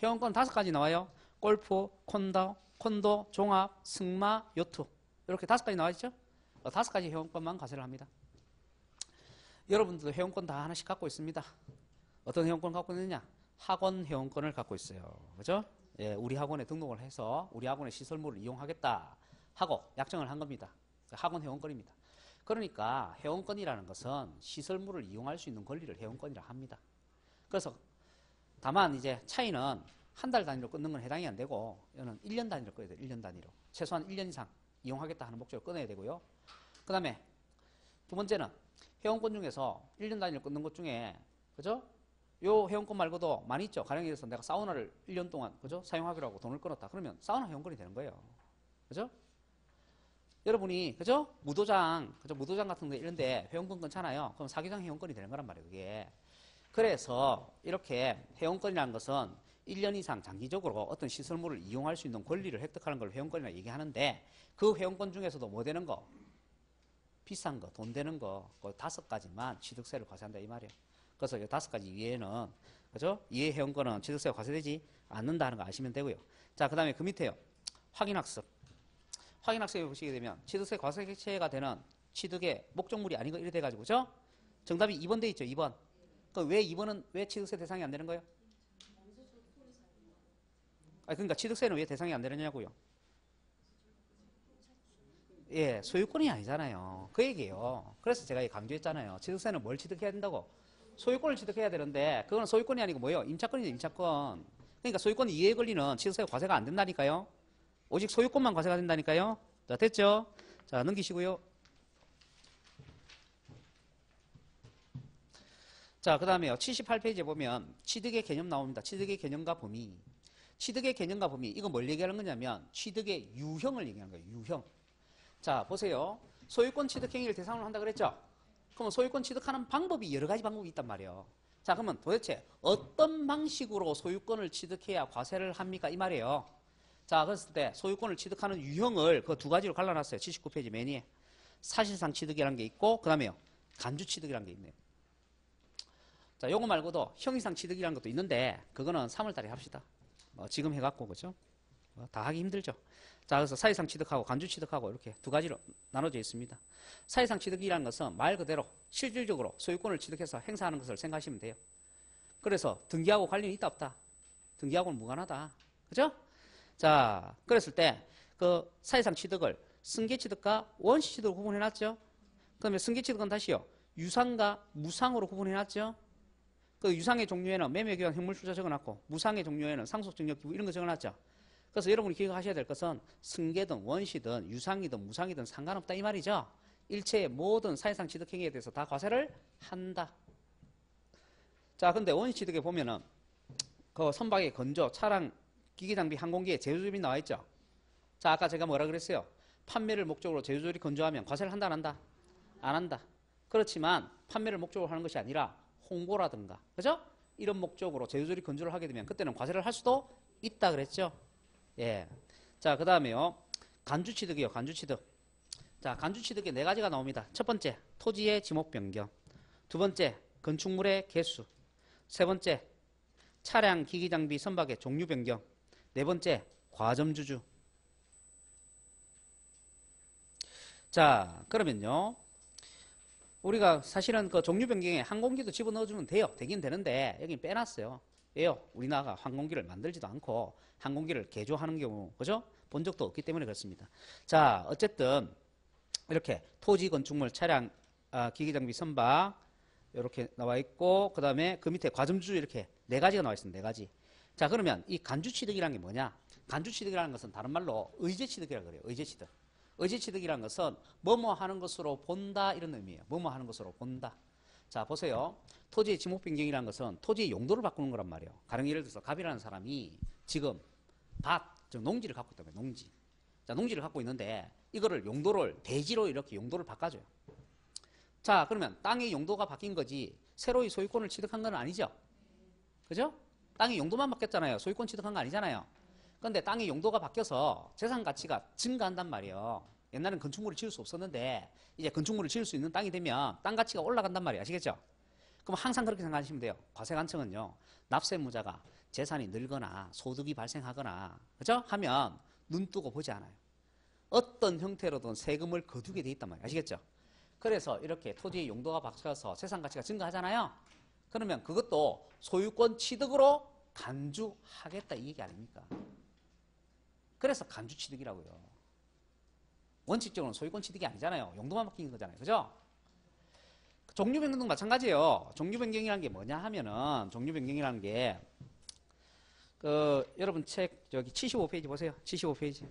회원권 5가지 나와요. 골프, 콘도, 종합, 승마, 요트. 이렇게 5가지 나와 있죠? 5가지 회원권만 과세를 합니다. 여러분들도 회원권 다 하나씩 갖고 있습니다. 어떤 회원권 갖고 있느냐? 학원 회원권을 갖고 있어요. 그죠? 예, 우리 학원에 등록을 해서 우리 학원의 시설물을 이용하겠다. 하고 약정을 한 겁니다. 학원 회원권입니다. 그러니까 회원권이라는 것은 시설물을 이용할 수 있는 권리를 회원권이라 합니다. 그래서 다만 이제 차이는 한 달 단위로 끊는 건 해당이 안 되고 이거는 1년 단위로 끊어야 돼요. 1년 단위로. 최소한 1년 이상 이용하겠다 하는 목적으로 끊어야 되고요. 그 다음에 두 번째는 회원권 중에서 1년 단위로 끊는 것 중에 그죠? 요 회원권 말고도 많이 있죠. 가령 예를 들어서 내가 사우나를 1년 동안 그죠? 사용하기로 하고 돈을 끊었다. 그러면 사우나 회원권이 되는 거예요. 그죠? 여러분이 그죠? 무도장 그죠? 무도장 같은 데 이런 데 회원권 끊잖아요. 그럼 사기장 회원권이 되는 거란 말이에요. 그게. 그래서 이렇게 회원권이라는 것은 1년 이상 장기적으로 어떤 시설물을 이용할 수 있는 권리를 획득하는 걸 회원권이라고 얘기하는데 그 회원권 중에서도 뭐 되는 거? 비싼 거, 돈 되는 거, 그 5가지만 취득세를 과세한다 이 말이에요. 그래서 이 5가지 이외에는 그죠? 이외 회원권은 취득세가 과세되지 않는다 하는 거 아시면 되고요. 자, 그 다음에 그 밑에요. 확인학습. 확인학습에 보시게 되면 취득세 과세가 되는 취득의 목적물이 아닌 거 이래 돼가지고 그죠? 정답이 2번 돼 있죠. 2번. 그럼 왜 2번은 왜 취득세 대상이 안 되는 거예요? 그러니까 취득세는 왜 대상이 안 되느냐고요? 예, 소유권이 아니잖아요. 그 얘기예요. 그래서 제가 강조했잖아요. 취득세는 뭘 취득해야 된다고? 소유권을 취득해야 되는데 그건 소유권이 아니고 뭐예요? 임차권이죠. 임차권. 그러니까 소유권 이외의 권리는 취득세가 과세가 안 된다니까요. 오직 소유권만 과세가 된다니까요. 자, 됐죠? 자, 넘기시고요. 자, 그 다음에요. 78페이지에 보면 취득의 개념 나옵니다. 취득의 개념과 범위. 취득의 개념과 범위. 이거 뭘 얘기하는 거냐면 취득의 유형을 얘기하는 거예요. 유형. 자, 보세요. 소유권 취득 행위를 대상으로 한다 그랬죠? 그러면 소유권 취득하는 방법이 여러 가지 방법이 있단 말이에요. 자, 그러면 도대체 어떤 방식으로 소유권을 취득해야 과세를 합니까? 이 말이에요. 자, 그랬을 때 소유권을 취득하는 유형을 그 2가지로 갈라놨어요. 79페이지 맨 위에. 사실상 취득이라는 게 있고 그 다음에요. 간주 취득이라는 게 있네요. 자, 요거 말고도 형이상 취득이라는 것도 있는데 그거는 3월달에 합시다. 지금 해갖고 그죠? 다 하기 힘들죠. 자, 그래서 사실상 취득하고 간주 취득하고 이렇게 2가지로 나눠져 있습니다. 사실상 취득이라는 것은 말 그대로 실질적으로 소유권을 취득해서 행사하는 것을 생각하시면 돼요. 그래서 등기하고 관련이 있다 없다? 등기하고는 무관하다. 그죠? 자, 그랬을 때 그 사실상 취득을 승계 취득과 원시 취득으로 구분해놨죠. 그러면 승계 취득은 다시요. 유상과 무상으로 구분해놨죠. 그 유상의 종류에는 매매기간 현물출자 적어놨고 무상의 종류에는 상속증력 기부 이런 거 적어놨죠. 그래서 여러분이 기억하셔야 될 것은 승계든 원시든 유상이든 무상이든 상관없다 이 말이죠. 일체의 모든 사실상 취득 행위에 대해서 다 과세를 한다. 자, 근데 원시 취득에 보면은 그 선박의 건조, 차량, 기기장비, 항공기의 제조업이 나와 있죠. 자, 아까 제가 뭐라 그랬어요? 판매를 목적으로 제조업이 건조하면 과세를 한다 안 한다? 안 한다. 그렇지만 판매를 목적으로 하는 것이 아니라 홍보라든가 그죠? 이런 목적으로 제조업이 건조를 하게 되면 그때는 과세를 할 수도 있다 그랬죠. 예. 자, 그 다음에요. 간주취득이요. 간주취득. 자, 간주취득에 4가지가 나옵니다. 첫 번째, 토지의 지목 변경. 두 번째, 건축물의 개수. 세 번째, 차량, 기기, 장비, 선박의 종류 변경. 네 번째, 과점주주. 자, 그러면요. 우리가 사실은 그 종류 변경에 항공기도 집어넣어주면 돼요. 되긴 되는데 여기 빼놨어요. 왜요? 우리나라가 항공기를 만들지도 않고 항공기를 개조하는 경우 그죠? 본 적도 없기 때문에 그렇습니다. 자, 어쨌든 이렇게 토지, 건축물, 차량, 기기장비, 선박 이렇게 나와 있고 그 다음에 그 밑에 과점주주 이렇게 4가지가 나와 있습니다. 4가지. 자, 그러면 이 간주취득이라는 게 뭐냐? 간주취득이라는 것은 다른 말로 의제취득이라고 그래요. 의제취득. 의제취득이라는 것은 뭐뭐 하는 것으로 본다 이런 의미예요. 뭐뭐 하는 것으로 본다. 자, 보세요. 토지의 지목 변경이라는 것은 토지의 용도를 바꾸는 거란 말이에요. 가령 예를 들어서 갑이라는 사람이 지금 밭, 즉 농지를 갖고 있다면 농지. 자, 농지를 갖고 있는데 이거를 용도를 대지로 이렇게 용도를 바꿔줘요. 자, 그러면 땅의 용도가 바뀐 거지 새로이 소유권을 취득한 건 아니죠. 그죠? 땅의 용도만 바뀌었잖아요. 소유권 취득한 거 아니잖아요. 그런데 땅의 용도가 바뀌어서 재산 가치가 증가한단 말이에요. 옛날엔 건축물을 지을 수 없었는데 이제 건축물을 지을 수 있는 땅이 되면 땅 가치가 올라간단 말이에요. 아시겠죠? 그럼 항상 그렇게 생각하시면 돼요. 과세관청은요. 납세무자가 재산이 늘거나 소득이 발생하거나 그죠? 하면 눈 뜨고 보지 않아요. 어떤 형태로든 세금을 거두게 돼 있단 말이에요. 아시겠죠? 그래서 이렇게 토지의 용도가 바뀌어서 재산 가치가 증가하잖아요. 그러면 그것도 소유권 취득으로 간주하겠다 이 얘기 아닙니까? 그래서 간주취득이라고요. 원칙적으로는 소유권 취득이 아니잖아요. 용도만 바뀐 거잖아요. 그죠? 종류 변경도 마찬가지예요. 종류 변경이라는 게 뭐냐 하면은, 종류 변경이라는 게, 여러분 책, 여기 75페이지 보세요. 75페이지.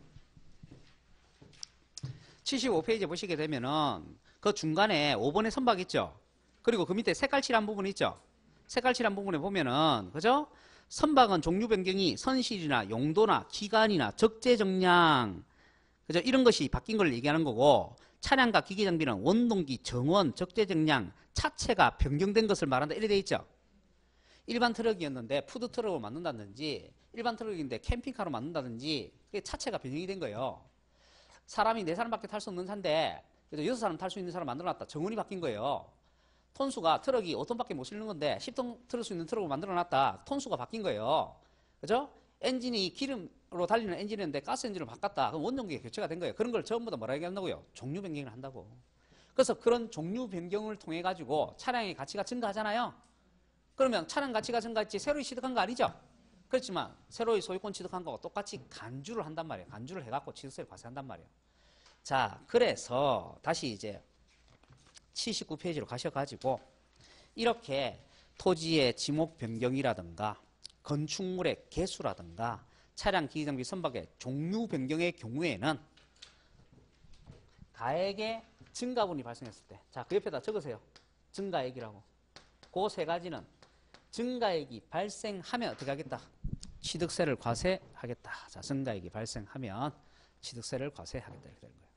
75페이지 보시게 되면은, 그 중간에 5번의 선박 있죠? 그리고 그 밑에 색깔 칠한 부분 있죠? 색깔 칠한 부분에 보면은, 그죠? 선박은 종류 변경이 선실이나 용도나 기간이나 적재 정량, 그죠? 이런 것이 바뀐 걸 얘기하는 거고, 차량과 기기 장비는 원동기, 정원, 적재 정량, 차체가 변경된 것을 말한다. 이래 돼 있죠? 일반 트럭이었는데 푸드 트럭으로 만든다든지, 일반 트럭인데 캠핑카로 만든다든지, 그게 차체가 변경이 된 거예요. 사람이 4사람밖에 탈 수 없는 차인데, 그래서 6사람 탈 수 있는 차로 만들어놨다. 정원이 바뀐 거예요. 톤수가 트럭이 5톤밖에 못 실는 건데 10톤 틀을 수 있는 트럭으로 만들어놨다. 톤수가 바뀐 거예요. 그죠? 엔진이 기름으로 달리는 엔진이었는데 가스 엔진으로 바꿨다. 그럼 원동기가 교체가 된 거예요. 그런 걸 전부 다 뭐라 얘기한다고요? 종류 변경을 한다고. 그래서 그런 종류 변경을 통해 가지고 차량의 가치가 증가하잖아요. 그러면 차량 가치가 증가했지 새로이 취득한 거 아니죠? 그렇지만 새로이 소유권 취득한 거하고 똑같이 간주를 한단 말이에요. 간주를 해갖고 취득세를 과세한단 말이에요. 자, 그래서 다시 이제 79페이지로 가셔가지고 이렇게 토지의 지목 변경이라든가 건축물의 개수라든가 차량 기기장비 선박의 종류 변경의 경우에는 가액의 증가분이 발생했을 때, 자, 그 옆에다 적으세요. 증가액이라고. 그 세 가지는 증가액이 발생하면 어떻게 하겠다? 취득세를 과세하겠다. 자, 증가액이 발생하면 취득세를 과세하겠다. 이렇게 되는 거예요.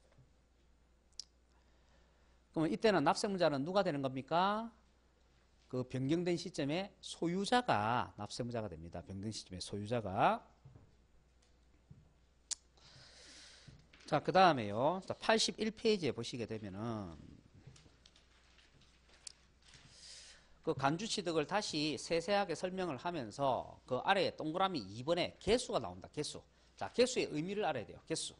그러면 이때는 납세무자는 누가 되는 겁니까? 그 변경된 시점에 소유자가 납세무자가 됩니다. 변경 시점에 소유자가. 자, 그 다음에요. 81페이지에 보시게 되면은 그 간주 취득을 다시 세세하게 설명을 하면서 그 아래에 동그라미 2번에 개수가 나옵니다. 개수. 자, 개수의 의미를 알아야 돼요. 개수.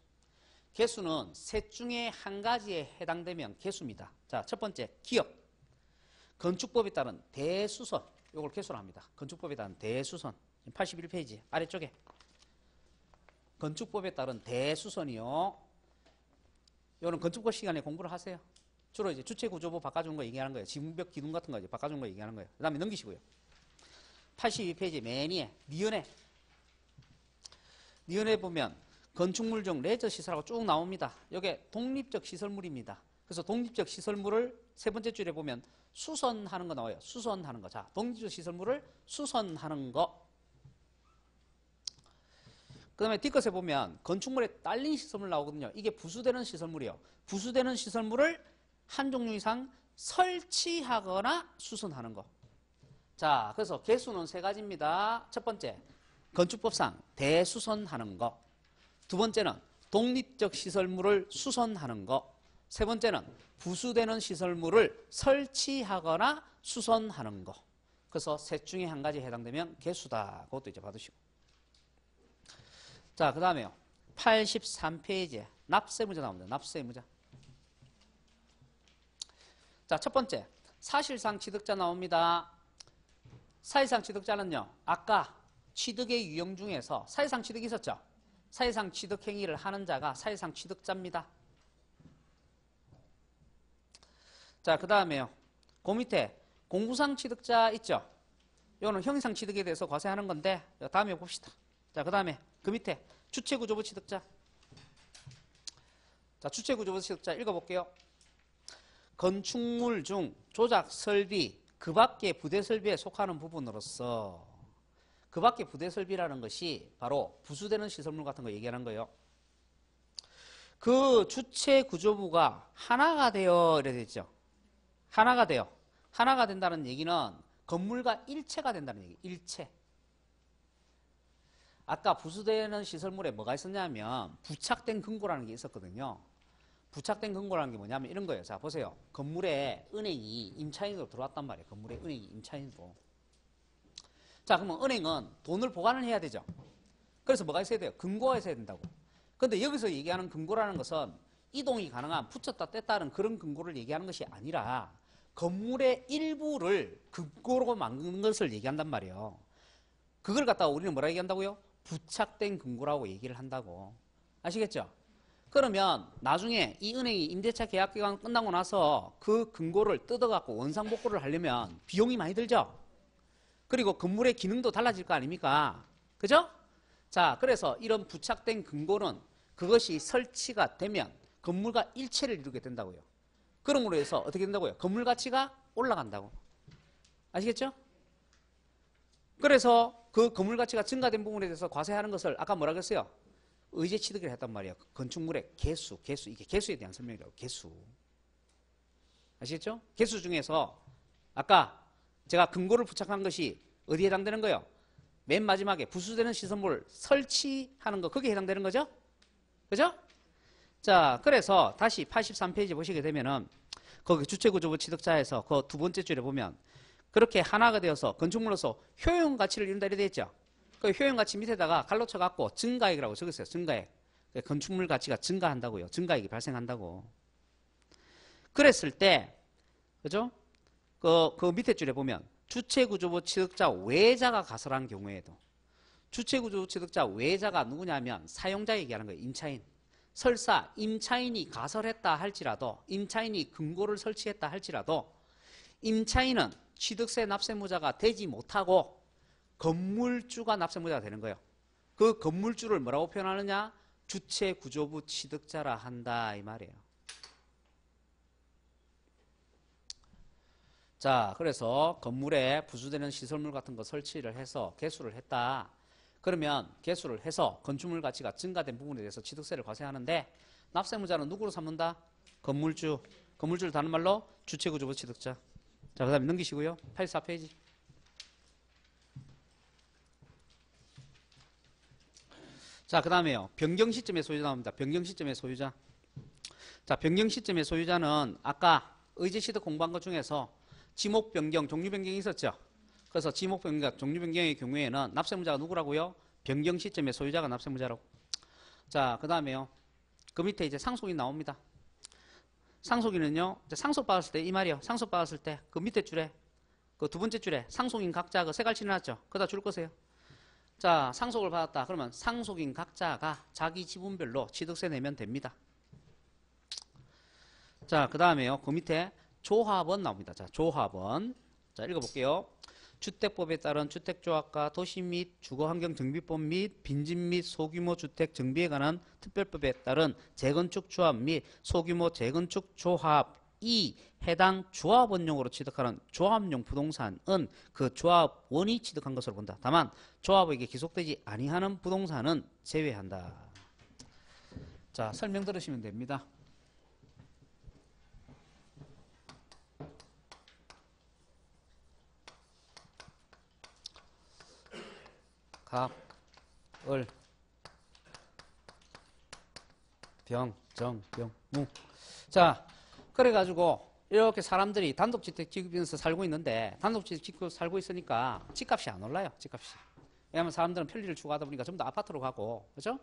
개수는 셋 중에 한 가지에 해당되면 개수입니다. 자, 첫 번째 기업. 건축법에 따른 대수선. 이걸 개수로 합니다. 건축법에 따른 대수선. 81페이지 아래쪽에. 건축법에 따른 대수선이요. 이거는 건축법 시간에 공부를 하세요. 주로 이제 주체구조부 바꿔준 거 얘기하는 거예요. 지붕벽 기둥 같은 거 이제 바꿔준 거 얘기하는 거예요. 그 다음에 넘기시고요. 82페이지 맨 위에 니은에. 니은에 보면 건축물 중 레저 시설하고 쭉 나옵니다. 이게 독립적 시설물입니다. 그래서 독립적 시설물을 세 번째 줄에 보면 수선하는 거 나와요. 수선하는 거. 자, 독립적 시설물을 수선하는 거. 그 다음에 뒷것에 보면 건축물에 딸린 시설물 나오거든요. 이게 부수되는 시설물이에요. 부수되는 시설물을 한 종류 이상 설치하거나 수선하는 거. 자, 그래서 개수는 세 가지입니다. 첫 번째, 건축법상 대수선하는 거. 두 번째는 독립적 시설물을 수선하는 거. 세 번째는 부수되는 시설물을 설치하거나 수선하는 거. 그래서 셋 중에 한 가지에 해당되면 개수다. 그것도 이제 받으시고. 자, 그 다음에요. 83페이지에 납세무자 나옵니다. 납세무자. 자, 첫 번째, 사실상 취득자 나옵니다. 사실상 취득자는요, 아까 취득의 유형 중에서 사실상 취득이 있었죠? 사실상 취득 행위를 하는 자가 사실상 취득자입니다. 자, 그 다음에요. 그 밑에 공구상 취득자 있죠? 이거는 형이상 취득에 대해서 과세하는 건데 다음에 봅시다. 자, 그 다음에 그 밑에 주체구조부 취득자. 자, 주체구조부 취득자 읽어볼게요. 건축물 중 조작 설비, 그 밖의 부대 설비에 속하는 부분으로서 그 밖의 부대 설비라는 것이 바로 부수되는 시설물 같은 거 얘기하는 거예요. 그 주체 구조부가 하나가 되어 이래 되죠. 하나가 돼요. 하나가 된다는 얘기는 건물과 일체가 된다는 얘기. 일체. 아까 부수되는 시설물에 뭐가 있었냐면 부착된 금고라는 게 있었거든요. 부착된 금고라는 게 뭐냐면 이런 거예요. 자, 보세요. 건물에 은행이 임차인으로 들어왔단 말이에요. 건물에 은행이 임차인으로. 자, 그러면 은행은 돈을 보관을 해야 되죠. 그래서 뭐가 있어야 돼요? 금고가 있어야 된다고. 근데 여기서 얘기하는 금고라는 것은 이동이 가능한 붙였다 뗐다 하는 그런 금고를 얘기하는 것이 아니라 건물의 일부를 금고로 만드는 것을 얘기한단 말이에요. 그걸 갖다가 우리는 뭐라 얘기한다고요? 부착된 금고라고 얘기를 한다고. 아시겠죠? 그러면 나중에 이 은행이 임대차 계약 기간 끝나고 나서 그 금고를 뜯어갖고 원상복구를 하려면 비용이 많이 들죠. 그리고 건물의 기능도 달라질 거 아닙니까? 그죠? 자, 그래서 이런 부착된 금고는 그것이 설치가 되면 건물과 일체를 이루게 된다고요. 그러므로 해서 어떻게 된다고요? 건물 가치가 올라간다고. 아시겠죠? 그래서 그 건물 가치가 증가된 부분에 대해서 과세하는 것을 아까 뭐라 그랬어요? 의제 취득을 했단 말이에요. 건축물의 개수. 이게 개수에 대한 설명이라고. 개수. 아시겠죠? 개수 중에서 아까 제가 금고를 부착한 것이 어디에 해당되는 거예요? 맨 마지막에 부수되는 시설물 설치하는 거, 거기에 해당되는 거죠? 그죠? 자, 그래서 다시 83페이지 보시게 되면은 거기 주체구조부 취득자에서 그 두 번째 줄에 보면 그렇게 하나가 되어서 건축물로서 효용 가치를 이룬다 이렇게 되어 있죠. 그 효용 가치 밑에다가 갈로 쳐갖고 증가액이라고 적었어요. 증가액. 건축물 가치가 증가한다고요. 증가액이 발생한다고. 그랬을 때, 그죠? 그 밑에 줄에 보면 주체구조부 취득자 외자가 가설한 경우에도 주체구조부 취득자 외자가 누구냐면 사용자 얘기하는 거예요. 임차인. 설사 임차인이 가설했다 할지라도 임차인이 금고를 설치했다 할지라도 임차인은 취득세 납세무자가 되지 못하고 건물주가 납세무자가 되는 거예요. 그 건물주를 뭐라고 표현하느냐? 주체구조부 취득자라 한다 이 말이에요. 자, 그래서 건물에 부수되는 시설물 같은 거 설치를 해서 개수를 했다. 그러면 개수를 해서 건축물 가치가 증가된 부분에 대해서 취득세를 과세하는데 납세무자는 누구로 삼는다? 건물주. 건물주를 다른 말로 주체구조부 취득자. 자, 그 다음에 넘기시고요. 84페이지. 자, 그 다음에요. 변경 시점의 소유자 나옵니다. 변경 시점의 소유자. 자, 변경 시점의 소유자는 아까 의제 취득 공부한 것 중에서 지목 변경, 종류 변경이 있었죠. 그래서 지목 변경, 종류 변경의 경우에는 납세무자가 누구라고요? 변경 시점의 소유자가 납세무자라고. 자, 그 다음에요. 그 밑에 이제 상속인 나옵니다. 상속인은요, 이제 상속받았을 때 이 말이요. 상속받았을 때 그 밑에 줄에, 그 두 번째 줄에 상속인 각자 그 세 갈치 해놨죠. 그다 줄 거세요. 자, 상속을 받았다. 그러면 상속인 각자가 자기 지분별로 취득세 내면 됩니다. 자, 그 다음에요. 그 밑에 조합원 나옵니다. 자, 조합원. 자, 읽어볼게요. 주택법에 따른 주택조합과 도시 및 주거환경정비법 및 빈집 및 소규모 주택 정비에 관한 특별법에 따른 재건축 조합 및 소규모 재건축 조합이 해당 조합원용으로 취득하는 조합용 부동산은 그 조합원이 취득한 것으로 본다. 다만 조합에게 기속되지 아니하는 부동산은 제외한다. 자, 설명 들으시면 됩니다. 갑, 을, 병, 정, 병, 무. 자, 그래가지고 이렇게 사람들이 단독주택 지으면서 살고 있는데 단독주택 짓고 살고 있으니까 집값이 안 올라요. 집값이. 왜냐하면 사람들은 편리를 추구하다 보니까 전부 다 아파트로 가고, 그죠?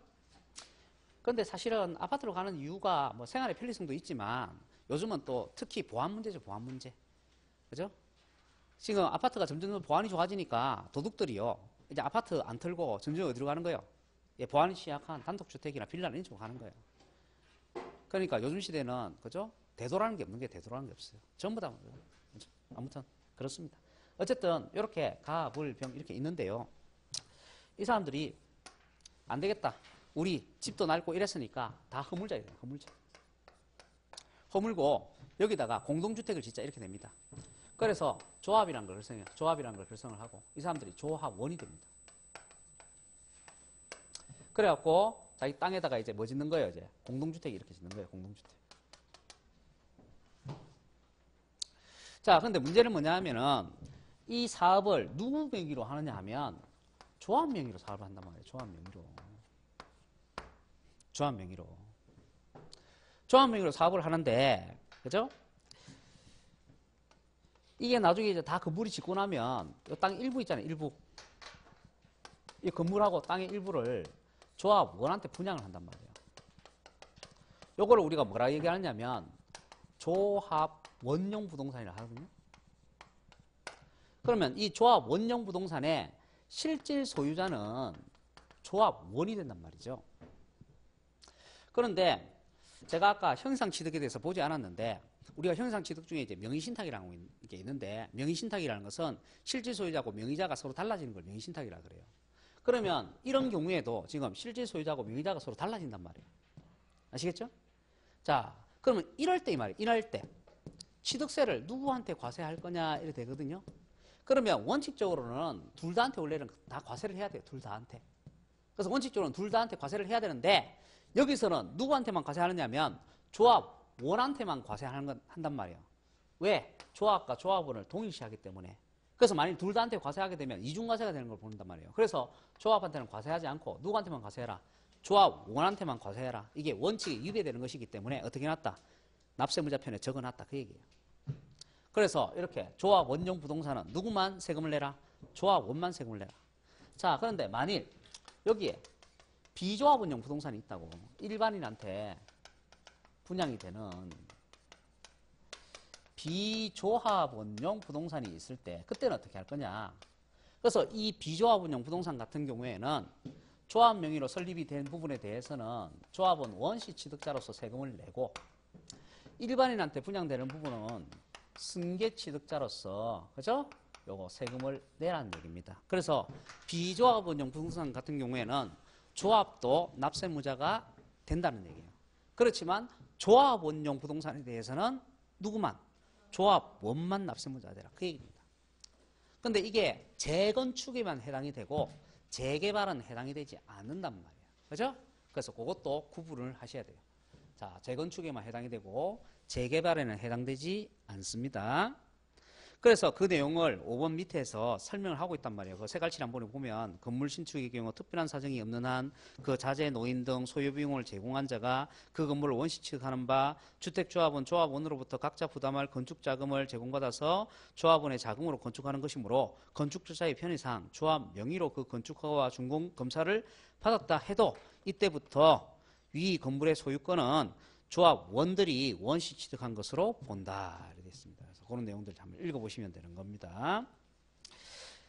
그런데 사실은 아파트로 가는 이유가 뭐 생활의 편리성도 있지만 요즘은 또 특히 보안 문제죠. 보안 문제. 그죠? 지금 아파트가 점점 보안이 좋아지니까 도둑들이요. 이제 아파트 안 털고 점점 어디로 가는 거예요? 예, 보안이 취약한 단독주택이나 빌라는 이쪽으로 가는 거예요. 그러니까 요즘 시대는, 그죠? 대도라는 게 없는 게 대도라는 게 없어요. 전부 다. 아무튼, 그렇습니다. 어쨌든, 이렇게 가, 불, 병 이렇게 있는데요. 이 사람들이 안 되겠다. 우리 집도 낡고 이랬으니까 다 허물자예요. 허물자. 허물고 여기다가 공동주택을 짓자 이렇게 됩니다. 그래서 조합이라는 걸 결성해요. 조합이라는 걸 결성을 하고 이 사람들이 조합원이 됩니다. 그래갖고 자기 땅에다가 이제 뭐 짓는 거예요? 이제 공동주택 이렇게 짓는 거예요. 공동주택. 자, 근데 문제는 뭐냐 하면은 이 사업을 누구 명의로 하느냐 하면 조합 명의로 사업을 한단 말이에요. 조합 명의로. 조합 명의로. 조합 명의로 사업을 하는데, 그죠? 이게 나중에 이제 다 건물이 짓고 나면 이 땅 일부 있잖아요. 일부. 이 건물하고 땅의 일부를 조합원한테 분양을 한단 말이에요. 요거를 우리가 뭐라 얘기하냐면 조합원용 부동산이라 하거든요. 그러면 이 조합원용 부동산의 실질 소유자는 조합원이 된단 말이죠. 그런데 제가 아까 형상취득에 대해서 보지 않았는데 우리가 형상취득 중에 이제 명의신탁이라는 게 있는데 명의신탁이라는 것은 실질 소유자고 명의자가 서로 달라지는 걸 명의신탁이라 그래요. 그러면 이런 경우에도 지금 실질 소유자고 명의자가 서로 달라진단 말이에요. 아시겠죠? 자, 그러면 이럴 때 이 말이에요. 이럴 때 취득세를 누구한테 과세할 거냐 이래 되거든요. 그러면 원칙적으로는 둘 다한테 원래는 다 과세를 해야 돼요. 둘 다한테. 그래서 원칙적으로는 둘 다한테 과세를 해야 되는데 여기서는 누구한테만 과세하느냐면 조합원한테만 한단 말이에요. 왜? 조합과 조합원을 동일시하기 때문에. 그래서 만일 둘 다한테 과세하게 되면 이중과세가 되는 걸 보는단 말이에요. 그래서 조합한테는 과세하지 않고 누구한테만 과세해라? 조합원한테만 과세해라. 이게 원칙에 위배되는 것이기 때문에 어떻게 해놨다? 납세무자편에 적어놨다. 그 얘기예요. 그래서 이렇게 조합원용 부동산은 누구만 세금을 내라? 조합원만 세금을 내라. 자, 그런데 만일 여기에 비조합원용 부동산이 있다고 일반인한테 분양이 되는 비조합원용 부동산이 있을 때 그때는 어떻게 할 거냐. 그래서 이 비조합원용 부동산 같은 경우에는 조합 명의로 설립이 된 부분에 대해서는 조합원 원시 취득자로서 세금을 내고 일반인한테 분양되는 부분은 승계 취득자로서 그죠? 요거 세금을 내라는 얘기입니다. 그래서 비조합원용 부동산 같은 경우에는 조합도 납세무자가 된다는 얘기예요. 그렇지만 조합원용 부동산에 대해서는 누구만? 조합원만 납세무자가 되라. 그 얘기입니다. 근데 이게 재건축에만 해당이 되고 재개발은 해당이 되지 않는단 말이에요. 그죠? 그래서 그것도 구분을 하셔야 돼요. 자, 재건축에만 해당이 되고 재개발에는 해당되지 않습니다. 그래서 그 내용을 5번 밑에서 설명을 하고 있단 말이에요. 그 세갈치 한번에 보면 건물 신축의 경우 특별한 사정이 없는 한 그 자재, 노인 등 소요 비용을 제공한 자가 그 건물을 원시 취득하는 바 주택조합원, 조합원으로부터 각자 부담할 건축자금을 제공받아서 조합원의 자금으로 건축하는 것이므로 건축주자의 편의상 조합 명의로 그 건축허가와 준공 검사를 받았다 해도 이때부터 위 건물의 소유권은 조합원들이 원시 취득한 것으로 본다. 이렇게 있습니다. 그래서 그런 내용들 한번 읽어보시면 되는 겁니다.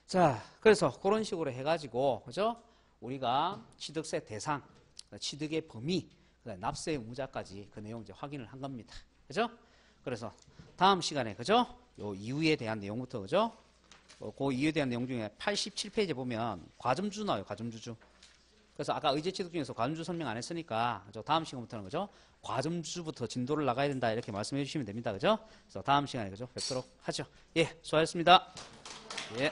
자, 그래서 그런 식으로 해가지고, 그죠? 우리가 취득세 대상, 취득의 범위, 납세 의무자까지 그 내용 이제 확인을 한 겁니다. 그죠? 그래서 다음 시간에, 그죠? 요 이유에 대한 내용부터, 그죠? 그 이유에 대한 내용 중에 87페이지에 보면 과점주 나와요, 과점주주. 그래서 아까 의제취득 중에서 과점주 설명 안 했으니까 그죠? 다음 시간부터는 그죠? 과점주부터 진도를 나가야 된다 이렇게 말씀해 주시면 됩니다. 그죠? 그래서 다음 시간에 그죠? 뵙도록 하죠. 예, 수고하셨습니다. 예.